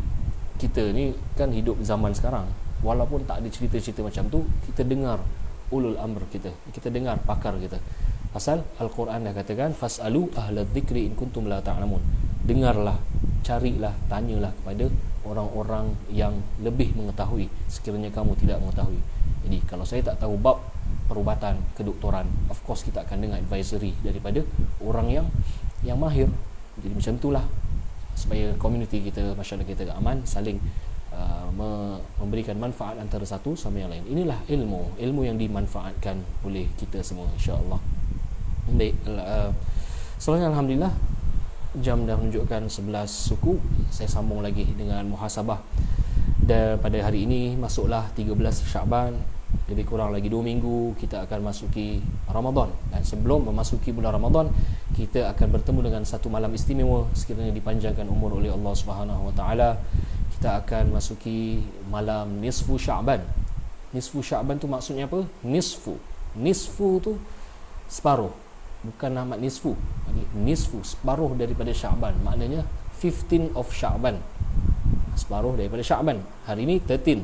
kita ni kan hidup zaman sekarang, walaupun tak ada cerita-cerita macam tu, kita dengar ulul amr kita dengar pakar kita. Pasal Al-Quran dah katakan, fasalu ahlal dzikri in kuntum la ta'lamun. Dengarlah, carilah, tanyalah kepada orang-orang yang lebih mengetahui sekiranya kamu tidak mengetahui. Jadi kalau saya tak tahu bab perubatan, kedoktoran, of course kita akan dengar advisory daripada orang yang mahir. Jadi macam itulah, supaya komuniti kita, masyarakat kita aman, saling memberikan manfaat antara satu sama yang lain. Inilah ilmu yang dimanfaatkan oleh kita semua, insya-Allah. Baik, selanjutnya alhamdulillah jam dah menunjukkan 11 suku. Saya sambung lagi dengan muhasabah. Dan pada hari ini masuklah 13 Syaban, lebih kurang lagi 2 minggu kita akan masuki Ramadan. Dan sebelum memasuki bulan Ramadan, kita akan bertemu dengan satu malam istimewa, sekiranya dipanjangkan umur oleh Allah Subhanahu wa taala. Kita akan masuki malam nisfu Syaban. Nisfu Syaban tu maksudnya apa? Nisfu tu separuh, bukan nama nisfu. Nisfu separuh daripada Syaban, maknanya 15 of Syaban, separuh daripada Syaban. Hari ini 13,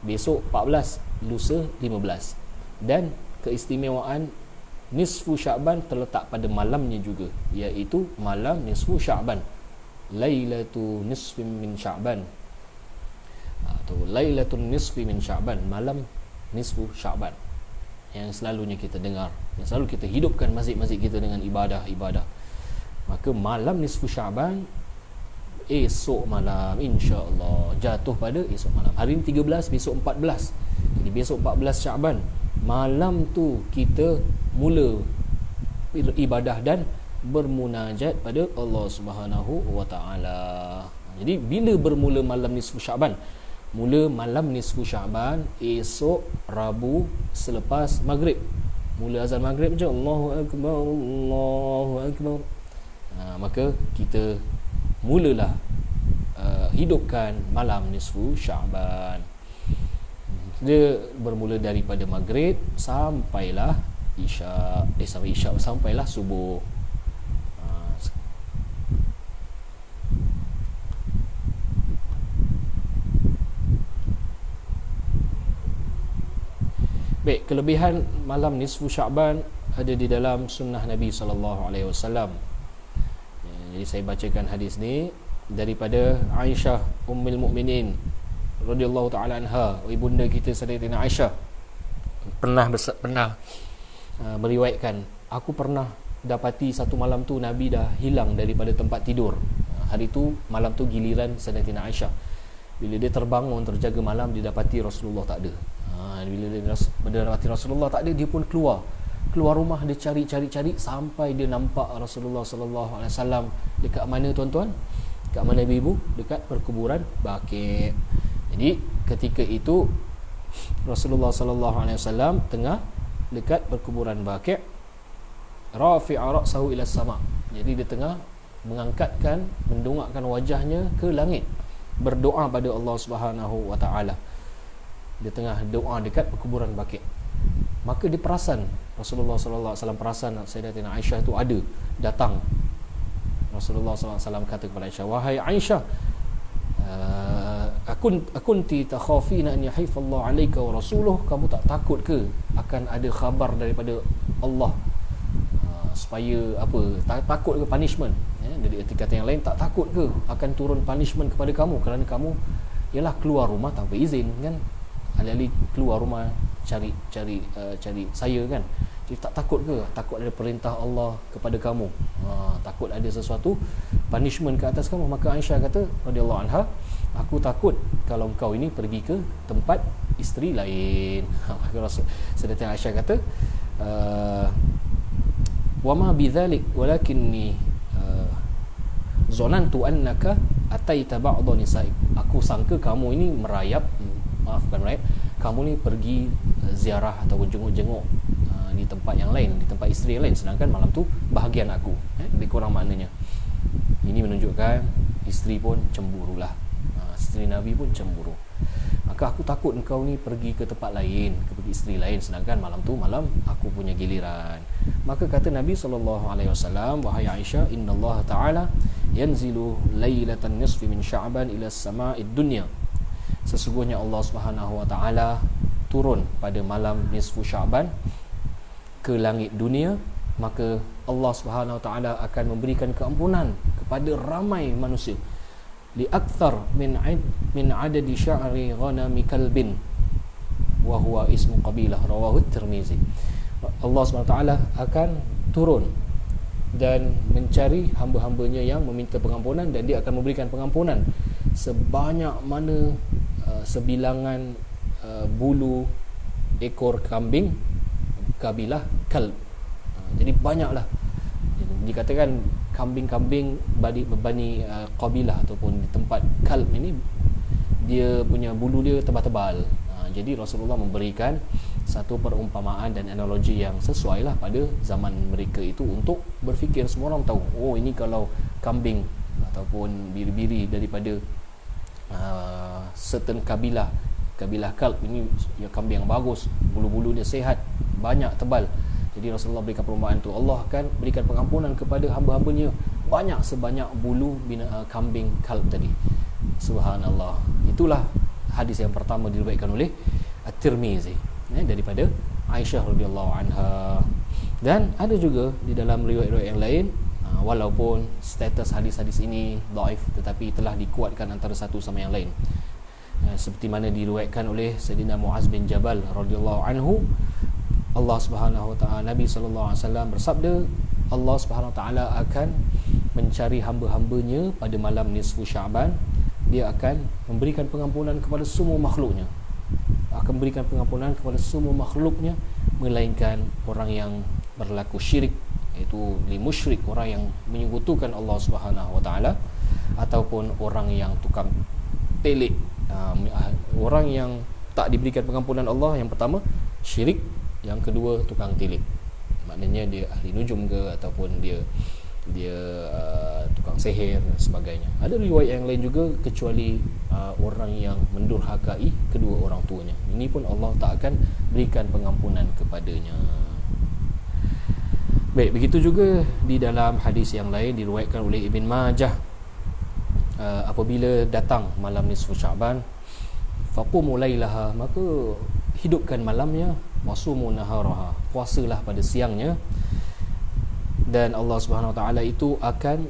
besok 14, lusa 15. Dan keistimewaan nisfu Sya'ban terletak pada malamnya juga, iaitu malam nisfu Sya'ban, Lailatu nisfi min Sya'ban, atau Lailatun nisfi min Sya'ban, malam nisfu Sya'ban, yang selalunya kita dengar, yang selalu kita hidupkan masjid-masjid kita dengan ibadah-ibadah. Maka malam nisfu Sya'ban esok malam, insya-Allah jatuh pada esok malam. Hari ni 13, besok 14. Jadi besok 14 Sya'ban, malam tu kita mula ibadah dan bermunajat pada Allah Subhanahu wa taala. Jadi bila bermula malam nisfu Sya'ban? Mula malam nisfu Sya'ban esok Rabu selepas maghrib. Mula azan maghrib je, Allahu akbar, Allahu akbar. Maka kita mulalah hidupkan malam nisfu Sya'ban. Dia bermula daripada maghrib sampailah isyak, sampailah subuh. Baik, kelebihan malam nisfu Sya'ban ada di dalam sunnah Nabi SAW. Jadi saya bacakan hadis ni daripada Aisyah Ummul Mukminin radhiyallahu taala anha, ibunda kita Sayyidatina Aisyah pernah meriwayatkan, aku pernah dapati satu malam tu Nabi dah hilang daripada tempat tidur. Hari tu, malam tu giliran Sayyidatina Aisyah. Bila dia terbangun terjaga malam, dia dapati Rasulullah tak ada. Bila dia dapati Rasulullah tak ada, dia pun keluar rumah, dia cari sampai dia nampak Rasulullah sallallahu alaihi wasallam dekat mana tuan-tuan? Dekat mana ibu-ibu? Dekat perkuburan Baqi'. Jadi ketika itu Rasulullah sallallahu alaihi wasallam tengah dekat perkuburan Baqi', rafi'a ra'sahu ila sama'. Jadi dia tengah mendongakkan wajahnya ke langit, berdoa pada Allah Subhanahu wa taala. Dia tengah doa dekat perkuburan Baqi'. Maka dia perasan, Rasulullah sallallahu alaihi wasallam perasan Sayyidatina Aisyah tu ada datang. Rasulullah sallallahu alaihi wasallam kata kepada Aisyah, wahai Aisyah, akunti takhafina an yahifa Allah alayka wa rasuluh, kamu tak takut ke akan ada khabar daripada Allah, supaya apa, takut ke punishment, dari erti kata yang lain, tak takut ke akan turun punishment kepada kamu kerana kamu ialah keluar rumah tanpa izin kan, alih-alih keluar rumah cari saya kan. Jadi tak takut ke, takut ada perintah Allah kepada kamu, takut ada sesuatu punishment ke atas kamu. Maka Aisyah kata radhiyallahu anha, aku takut kalau engkau ini pergi ke tempat isteri lain. Maka Rasul Sayyidatina Aisyah kata, wa ma bidzalik walakinni zonantu annaka ataita ba'dha nisa'i. Aku sangka kamu ini merayap, kamu ni pergi ziarah atau jenguk-jenguk di tempat yang lain, di tempat isteri yang lain, sedangkan malam tu bahagian aku. Lebih kurang maknanya ini menunjukkan isteri pun cemburulah, isteri Nabi pun cemburu. Maka aku takut engkau ni pergi ke tempat lain, ke isteri lain, sedangkan malam tu malam aku punya giliran. Maka kata Nabi SAW, wahai Aisyah, innallaha ta'ala yanzilu lailatan nisfi min Sya'ban ila sama'id dunya. Sesungguhnya Allah Subhanahu wa taala turun pada malam nisfu Sya'ban ke langit dunia, maka Allah Subhanahu wa taala akan memberikan keampunan kepada ramai manusia, li akthar min adadi sya'ri ghanami kalbin wa huwa ismu qabilah, rawahu Tirmizi. Allah Subhanahu wa taala akan turun dan mencari hamba-hambanya yang meminta pengampunan, dan dia akan memberikan pengampunan sebanyak mana sebilangan bulu ekor kambing kabilah Kalb. Jadi banyaklah. Dikatakan kambing-kambing Bani Qabilah ataupun di tempat Kalb ini, dia punya bulu dia tebal-tebal. Jadi Rasulullah memberikan satu perumpamaan dan analogi yang sesuai lah pada zaman mereka itu, untuk berfikir semua orang tahu, oh ini kalau kambing ataupun biri-biri daripada certain kabilah Kalb ini, ya kambing yang bagus, bulu-bulu dia sehat, banyak, tebal. Jadi Rasulullah berikan perumpamaan tu, Allah akan berikan pengampunan kepada hamba-hambanya sebanyak bulu kambing Kalb tadi. Subhanallah. Itulah hadis yang pertama diriwayatkan oleh At-Tirmizi daripada Aisyah radhiyallahu anha. Dan ada juga di dalam riwayat-riwayat yang lain, walaupun status hadis-hadis ini dhaif, tetapi telah dikuatkan antara satu sama yang lain, seperti mana diriwayatkan oleh Sayyidina Muaz bin Jabal radhiyallahu anhu. Allah Subhanahu wa taala, Nabi sallallahu alaihi wasallam bersabda, Allah Subhanahu wa taala akan mencari hamba-hambanya pada malam nisfu Syaban. Dia akan memberikan pengampunan kepada semua makhluknya, akan berikan pengampunan kepada semua makhluknya, melainkan orang yang berlaku syirik, iaitu li musyrik, orang yang menyekutukan Allah Subhanahu wa taala, ataupun orang yang tukang pelik. Orang yang tak diberikan pengampunan Allah, yang pertama syirik, yang kedua tukang tilik, maknanya dia ahli nujum ke, ataupun dia tukang sihir dan sebagainya. Ada riwayat yang lain juga, kecuali orang yang mendurhakai kedua orang tuanya, ini pun Allah tak akan berikan pengampunan kepadanya. Baik, begitu juga di dalam hadis yang lain diriwayatkan oleh Ibn Majah, apabila datang malam nisfu Syaban, faqumu lailaha, maka hidupkan malamnya, wasumu naharaha, puasalah pada siangnya. Dan Allah Subhanahu wa taala itu akan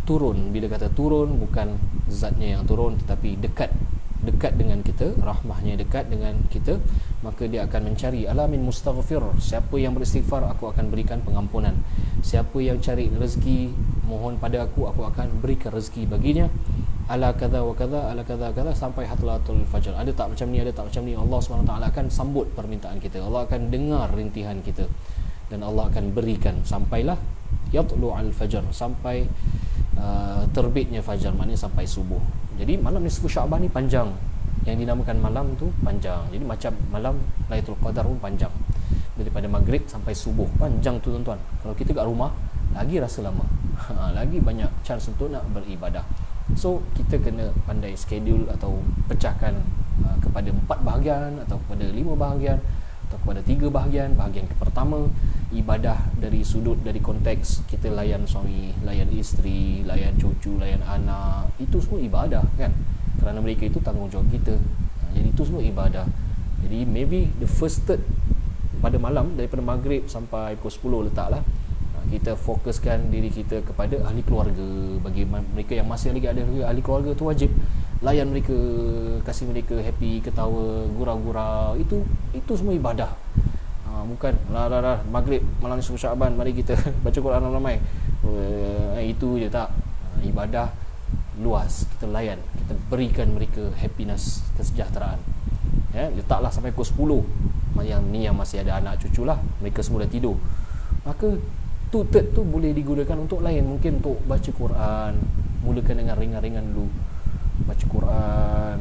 turun. Bila kata turun, bukan zatnya yang turun, tetapi dekat dengan kita, rahmahnya dekat dengan kita, maka dia akan mencari alamin mustaghfir, siapa yang beristighfar aku akan berikan pengampunan, siapa yang cari rezeki mohon pada aku akan berikan rezeki baginya, ala kadza wa kadza, ala kadza kadza, sampai hatlatul fajr. Ada tak macam ni, ada tak macam ni, Allah SWT akan sambut permintaan kita, Allah akan dengar rintihan kita, dan Allah akan berikan sampailah yatlu'al fajr, sampai terbitnya fajar, maknanya sampai subuh. Jadi malam nisfu Syaban ni panjang, yang dinamakan malam tu panjang. Jadi macam malam Lailatul Qadar pun panjang, daripada maghrib sampai subuh, panjang tu tuan-tuan. Kalau kita kat rumah lagi rasa lama, lagi banyak chance untuk nak beribadah. So kita kena pandai schedule atau pecahkan kepada 4 bahagian, atau kepada 5 bahagian, atau kepada 3 bahagian. Bahagian pertama ibadah dari sudut, dari konteks kita layan suami, layan isteri, layan cucu, layan anak, itu semua ibadah kan, kerana mereka itu tanggungjawab kita. Jadi itu semua ibadah. Jadi maybe the first third pada malam, daripada maghrib sampai pukul 10 letaklah, kita fokuskan diri kita kepada ahli keluarga. Bagi mereka yang masih lagi ada ahli keluarga tu, wajib layan mereka, kasih mereka happy, ketawa, gurau-gurau. Itu semua ibadah. Bukan maghrib malam nisfu Syaban mari kita baca Quran ramai, itu je tak. Ibadah luas, kita layan, kita berikan mereka happiness, kesejahteraan. Letaklah sampai pukul 10. Yang masih ada anak cucu lah, mereka semua dah tidur, maka 2/3 tu boleh digunakan untuk lain. Mungkin untuk baca Quran, mulakan dengan ringan-ringan dulu, baca Quran,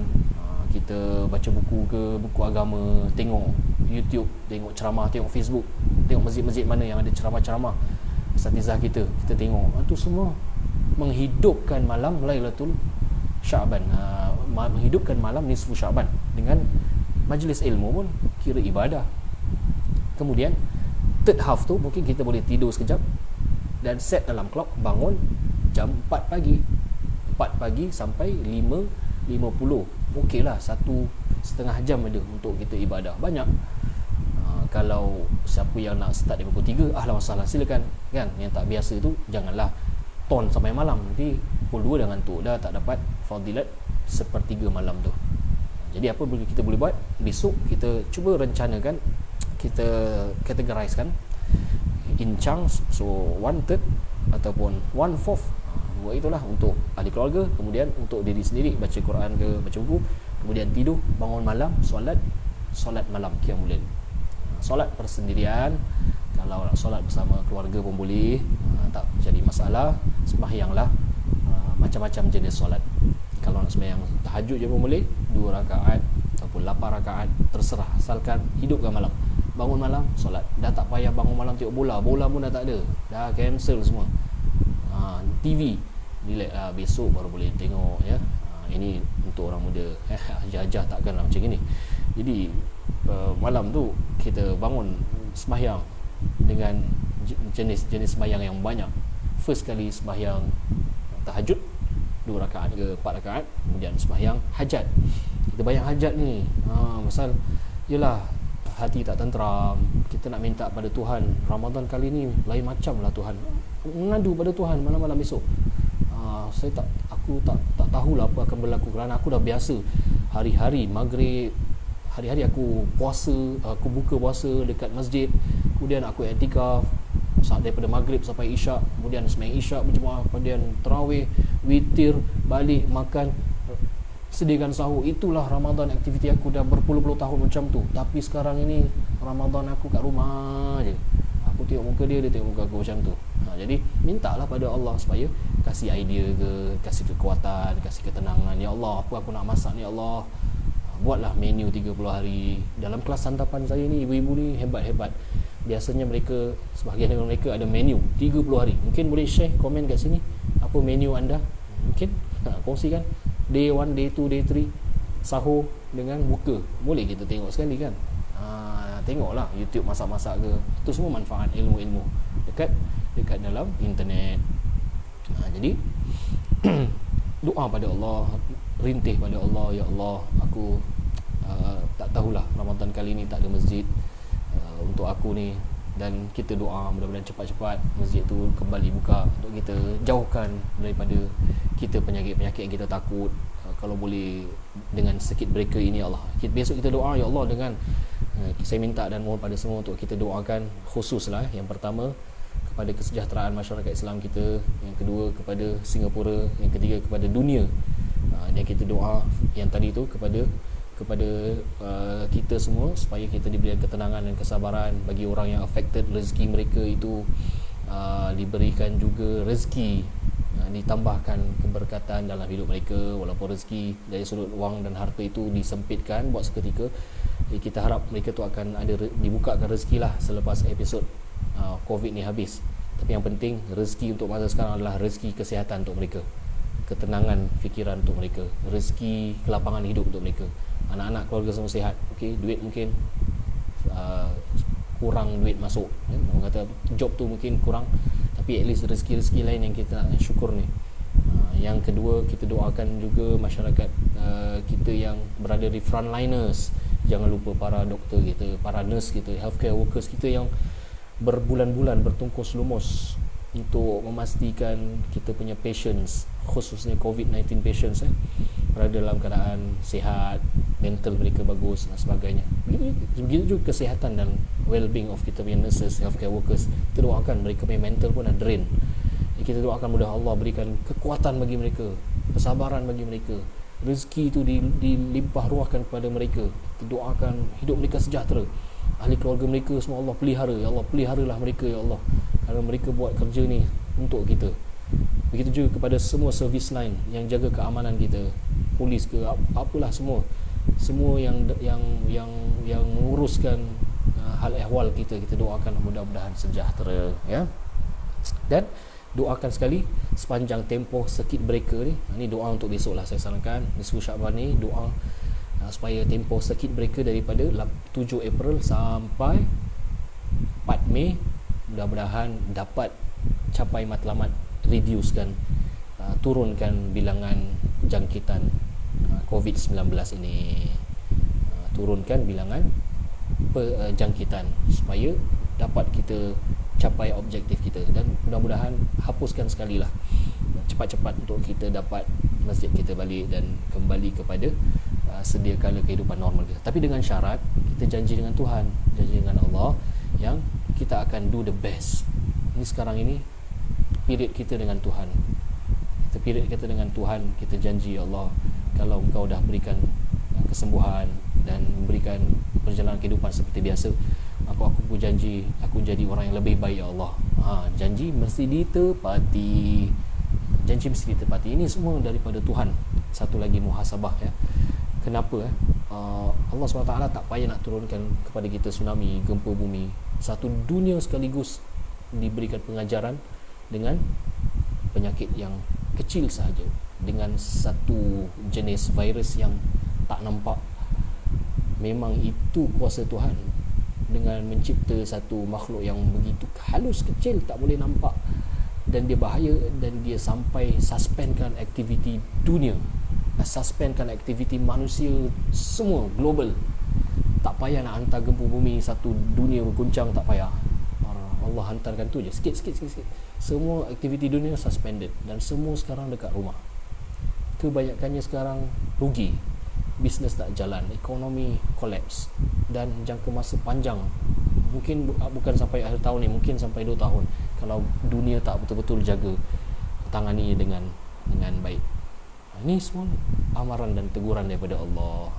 kita baca buku ke, buku agama, tengok YouTube, tengok ceramah, tengok Facebook, tengok masjid-masjid mana yang ada ceramah-ceramah asatizah kita tengok. Itu semua menghidupkan malam Lailatul Syaban, menghidupkan malam nisfu Syaban. Dengan majlis ilmu pun kira ibadah. Kemudian third half tu mungkin kita boleh tidur sekejap dan set dalam clock, bangun jam 4 pagi, 4 pagi sampai 5.50. Okey lah, 1.5 jam ada untuk kita ibadah. Banyak. Kalau siapa yang nak start dari pukul 3, ahlan wa sahlan, silakan kan. Yang tak biasa tu janganlah ton sampai malam, nanti pukul 2 dah ngantuk, dah tak dapat fadilat sepertiga malam tu. Jadi apa kita boleh buat? Besok kita cuba rencanakan, kita categorizekan in chunks. So 1/3 ataupun 1/4, buat itulah untuk ahli keluarga. Kemudian untuk diri sendiri, baca Quran ke, baca buku. Kemudian tidur, bangun malam, solat malam, qiyamul lail. Solat persendirian, kalau nak solat bersama keluarga pun boleh, tak jadi masalah. Sembahyanglah macam-macam jenis solat. Kalau nak sembahyang tahajud je pun boleh, 2 rakaat ataupun 8 rakaat, terserah, asalkan hidupkan malam. Bangun malam, solat. Dah tak payah bangun malam tengok bola pun dah tak ada, dah cancel semua. TV relax lah, besok baru boleh tengok ya. Ini untuk orang muda, ajah-ajah takkanlah macam ni. Jadi malam tu kita bangun sembahyang dengan jenis sembahyang yang banyak. First kali sembahyang tahajud 2 rakaat ke 4 rakaat, kemudian sembahyang hajat kita bayang hajat ni. Pasal yelah hati tak tenteram, kita nak minta pada Tuhan. Ramadan kali ni lain macam lah Tuhan, mengadu pada Tuhan malam-malam esok. Aku tak tahulah apa akan berlaku, kerana aku dah biasa hari-hari maghrib, hari-hari aku puasa, aku buka puasa dekat masjid, kemudian aku i'tikaf saat daripada maghrib sampai isyak, kemudian sembahyang isyak berjemaah, kemudian tarawih, witir, balik makan, sediakan sahur. Itulah Ramadan, aktiviti aku dah berpuluh-puluh tahun macam tu. Tapi sekarang ini Ramadan aku kat rumah je, aku tengok muka dia, dia tengok muka aku macam tu. Jadi mintalah pada Allah supaya kasih idea ke, kasih kekuatan, kasih ketenangan. Ya Allah, apa aku nak masak ni ya Allah, buatlah menu 30 hari. Dalam kelas santapan saya ni, ibu-ibu ni hebat-hebat. Biasanya mereka, sebahagian dari mereka ada menu 30 hari. Mungkin boleh share, komen kat sini apa menu anda. Mungkin kongsikan day 1, day 2, day 3, sahur dengan buka. Boleh kita tengok sekali kan. Tengoklah YouTube masak-masak ke. Itu semua manfaat ilmu-ilmu dekat dalam internet. Jadi doa pada Allah, rintih pada Allah, ya Allah, aku tak tahulah Ramadan kali ni tak ada masjid untuk aku ni, dan kita doa mudah-mudahan cepat-cepat masjid tu kembali buka untuk kita jauhkan daripada kita penyakit-penyakit yang kita takut. Kalau boleh dengan circuit breaker ini ya Allah, besok kita doa ya Allah dengan saya minta dan mohon pada semua untuk kita doakan khususlah yang pertama kepada kesejahteraan masyarakat Islam kita, yang kedua kepada Singapura, yang ketiga kepada dunia. Dan kita doa yang tadi tu kepada kita semua supaya kita diberikan ketenangan dan kesabaran. Bagi orang yang affected, rezeki mereka itu diberikan juga rezeki, ditambahkan keberkatan dalam hidup mereka. Walaupun rezeki dari sudut wang dan harta itu disempitkan buat seketika, kita harap mereka tu akan ada dibukakan rezeki lah selepas episod COVID ni habis. Tapi yang penting rezeki untuk masa sekarang adalah rezeki kesihatan untuk mereka, ketenangan fikiran untuk mereka, rezeki kelapangan hidup untuk mereka. Anak-anak keluarga semua sihat. Okey, duit mungkin kurang duit masuk, orang kata job tu mungkin kurang, tapi at least rezeki-rezeki lain yang kita nak syukur ni. Yang kedua, kita doakan juga masyarakat kita yang berada di frontliners. Jangan lupa para doktor kita, para nurse kita, healthcare workers kita yang berbulan-bulan bertungkus lumus untuk memastikan kita punya patients, khususnya COVID-19 patients berada dalam keadaan sihat, mental mereka bagus dan sebagainya. Begitu juga kesihatan dan well-being of kita punya nurses, healthcare workers. Kita doakan mereka punya mental pun dah drain. Kita doakan mudah Allah berikan kekuatan bagi mereka, kesabaran bagi mereka, rezeki itu dilimpah ruahkan kepada mereka. Kita doakan hidup mereka sejahtera, ahli keluarga mereka semua Allah pelihara. Ya Allah, peliharalah mereka ya Allah, kerana mereka buat kerja ni untuk kita. Begitu juga kepada semua service line yang jaga keamanan kita, polis ke apalah, semua yang menguruskan hal ehwal kita doakan mudah-mudahan sejahtera ya. Dan doakan sekali sepanjang tempoh circuit breaker ni. Ini doa untuk besok lah saya sarankan, nisfu Syaban ni doa supaya tempoh circuit breaker daripada 7 April sampai 4 Mei mudah-mudahan dapat capai matlamat, reducekan, turunkan bilangan jangkitan COVID-19 ini, turunkan bilangan jangkitan supaya dapat kita capai objektif kita, dan mudah-mudahan hapuskan sekali lah cepat-cepat untuk kita dapat masjid kita balik dan kembali kepada sedia kala kehidupan normal kita. Tapi dengan syarat kita janji dengan Tuhan, janji dengan Allah yang kita akan do the best. Ini sekarang ini period kita dengan Tuhan, period kita dengan Tuhan. Kita janji ya Allah, kalau Engkau dah berikan kesembuhan dan memberikan perjalanan kehidupan seperti biasa, aku pun janji aku jadi orang yang lebih baik ya Allah. Janji mesti ditepati, janji mesti ditepati. Ini semua daripada Tuhan. Satu lagi muhasabah ya. Kenapa Allah SWT tak payah nak turunkan kepada kita tsunami, gempa bumi, satu dunia sekaligus diberikan pengajaran dengan penyakit yang kecil sahaja, dengan satu jenis virus yang tak nampak. Memang itu kuasa Tuhan dengan mencipta satu makhluk yang begitu halus, kecil, tak boleh nampak, dan dia bahaya, dan dia sampai suspendkan aktiviti dunia. suspendkan aktiviti manusia semua global. Tak payah nak hantar gempa bumi, satu dunia berguncang, tak payah. Allah hantarkan tu je, sikit. Semua aktiviti dunia suspended dan semua sekarang dekat rumah. Kebanyakannya sekarang rugi, bisnes tak jalan, ekonomi collapse, dan jangka masa panjang, mungkin bukan sampai akhir tahun ni, mungkin sampai 2 tahun kalau dunia tak betul-betul jaga, tangani dengan baik. Ini semua amaran dan teguran daripada Allah.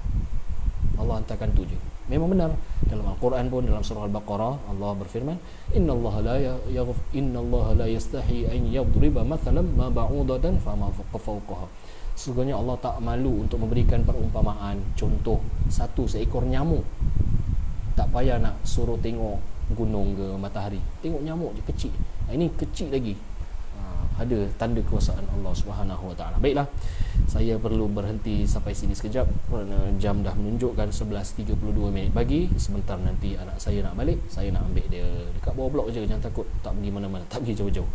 Allah hantarkan tu je. Memang benar, dalam Al-Quran pun, dalam surah Al-Baqarah, Allah berfirman, innallaha la yastahi an yadriba mathalan ma ba'udatan fama fawqaha. Sesungguhnya Allah tak malu untuk memberikan perumpamaan, contoh satu seekor nyamuk. Tak payah nak suruh tengok gunung ke matahari, tengok nyamuk je kecil. Ini kecil lagi, ada tanda kekuasaan Allah Subhanahu Wa Taala. Baiklah, saya perlu berhenti sampai sini sekejap kerana jam dah menunjukkan 11.32 pagi. Sebentar nanti anak saya nak balik, saya nak ambil dia dekat bawah blok je, jangan takut, tak pergi mana-mana, tak pergi jauh-jauh.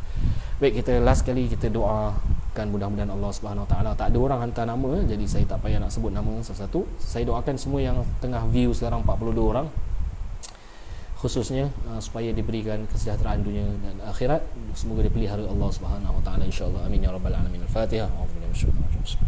Baik, kita last kali kita doakan mudah-mudahan Allah Subhanahu Wa Taala. Tak ada orang hantar nama, jadi saya tak payah nak sebut nama satu-satu. Saya doakan semua yang tengah view sekarang 42 orang, khususnya supaya diberikan kesejahteraan dunia dan akhirat. Semoga dipelihara Allah Subhanahu Wa Taala, insyaallah. Amin ya rabbal alamin. Al-Fatihah. A'udzubillahi minasyaitonir rajim.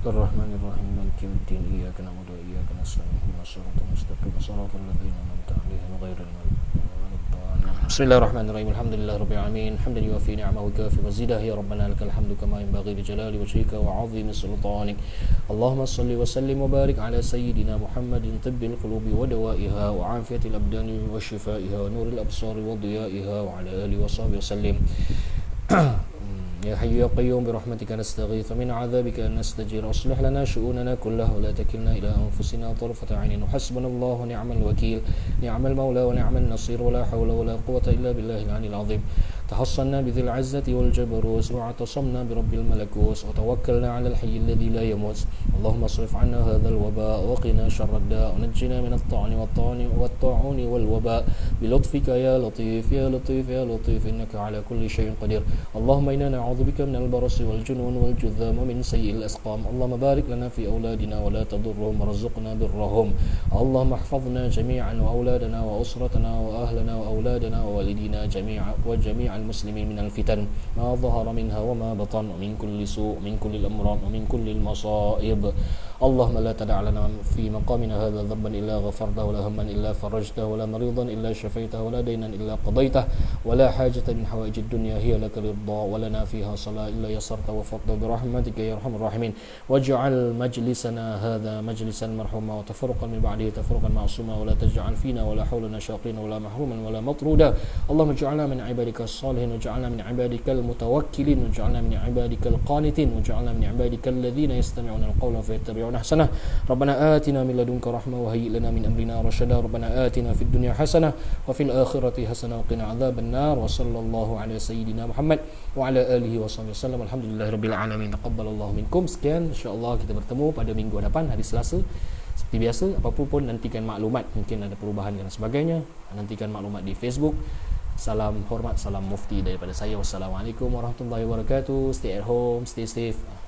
Ar-Rahmanir-Rahim. Maliki yaumiddin. Iyyaka na'budu wa iyyaka nasta'in. Ihdinas siratal mustaqim. Shiratal ladzina an'amta 'alaihim ghairil maghdubi 'alaihim. Bismillahirrahmanirrahim. Alhamdulillahirabbil alamin. Hamdan yuwaffi ni'amahu kafi mazidah. Ya rabbana lakal hamdu kama yanbaghi li jalali wajhika wa 'azimi sultanik. Allahumma salli wa sallim wa barik ala sayyidina Muhammadin tibbil qulubi wa dawaiha wa 'afiyatil abdani wa shifaiha wa nuril absari wa diyaiha wa ala alihi wa sahbihi wasallim. يا حي يا قيوم برحمتك نستغيث من عذابك أن نستجير أصلح لنا شؤوننا كلها ولا تكلنا إلى أنفسنا طرفة عين وحسبنا الله ونعم الوكيل نعم المولى ونعم النصير ولا حول ولا قوة إلا بالله العلي العظيم تحصنا بذي العزة والجبروت واعتصمنا برب الملكوت وتوكلنا على الحي الذي لا يموت اللهم اصرف عنا هذا الوباء وقنا شر الداء ونجنا من والطاعون والوباء بلطفك يا لطيف يا لطيف يا لطيف إنك على كل شيء قدير اللهم إنا نعوذ بك من البرص والجنون والجذام ومن سيء الأسقام اللهم بارك لنا في أولادنا ولا تضرهم وارزقنا برهم اللهم احفظنا جميعا وأولادنا وأسرتنا وأهلنا وأولادنا ووالدينا جميعا وجميع المسلمين من الفتن ما ظهر منها وما بطن ومن كل سوء من كل الأمراض ومن كل المصائب اللهم لا تدع لنا في مقامنا هذا ذنبا إلا غفرته ولا هما إلا فرجته ولا مريضا إلا شفيته ولا دينا إلا قضيته ولا حاجة من حوائج الدنيا هي لك رضا ولنا فيها صلاة إلا يسرت وفقت برحمتك يا أرحم الراحمين واجعل مجلسنا هذا مجلسا مرحوما وتفرقا من بعده تفرقا معصوما ولا تجعل فينا ولا حولنا شاقين ولا محروما ولا مطرودا اللهم اجعلنا من عبادك الصالحين واجعلنا من عبادك المتوكلين واجعلنا من عبادك القانتين واجعلنا من عبادك الذين يستمعون القول فيتبعون أحسنه ربنا آتنا من لدنك رحمة وهيئ لنا من أمرنا رشدا ربنا آتنا في الدنيا حسنة وفي الآخرة حسنة وقنا عذاب النار وصلى الله على سيدنا محمد وعلى آله وصحبه وسلم الحمدلله رب العالمين تقبل الله منكم. Sekian, insyaAllah kita bertemu pada minggu hadapan, hari Selasa. Seperti biasa, apapun pun nantikan maklumat, mungkin ada perubahan dan sebagainya, nantikan maklumat di Facebook. Salam hormat, salam mufti daripada saya. Wassalamualaikum warahmatullahi wabarakatuh. Stay at home, stay safe.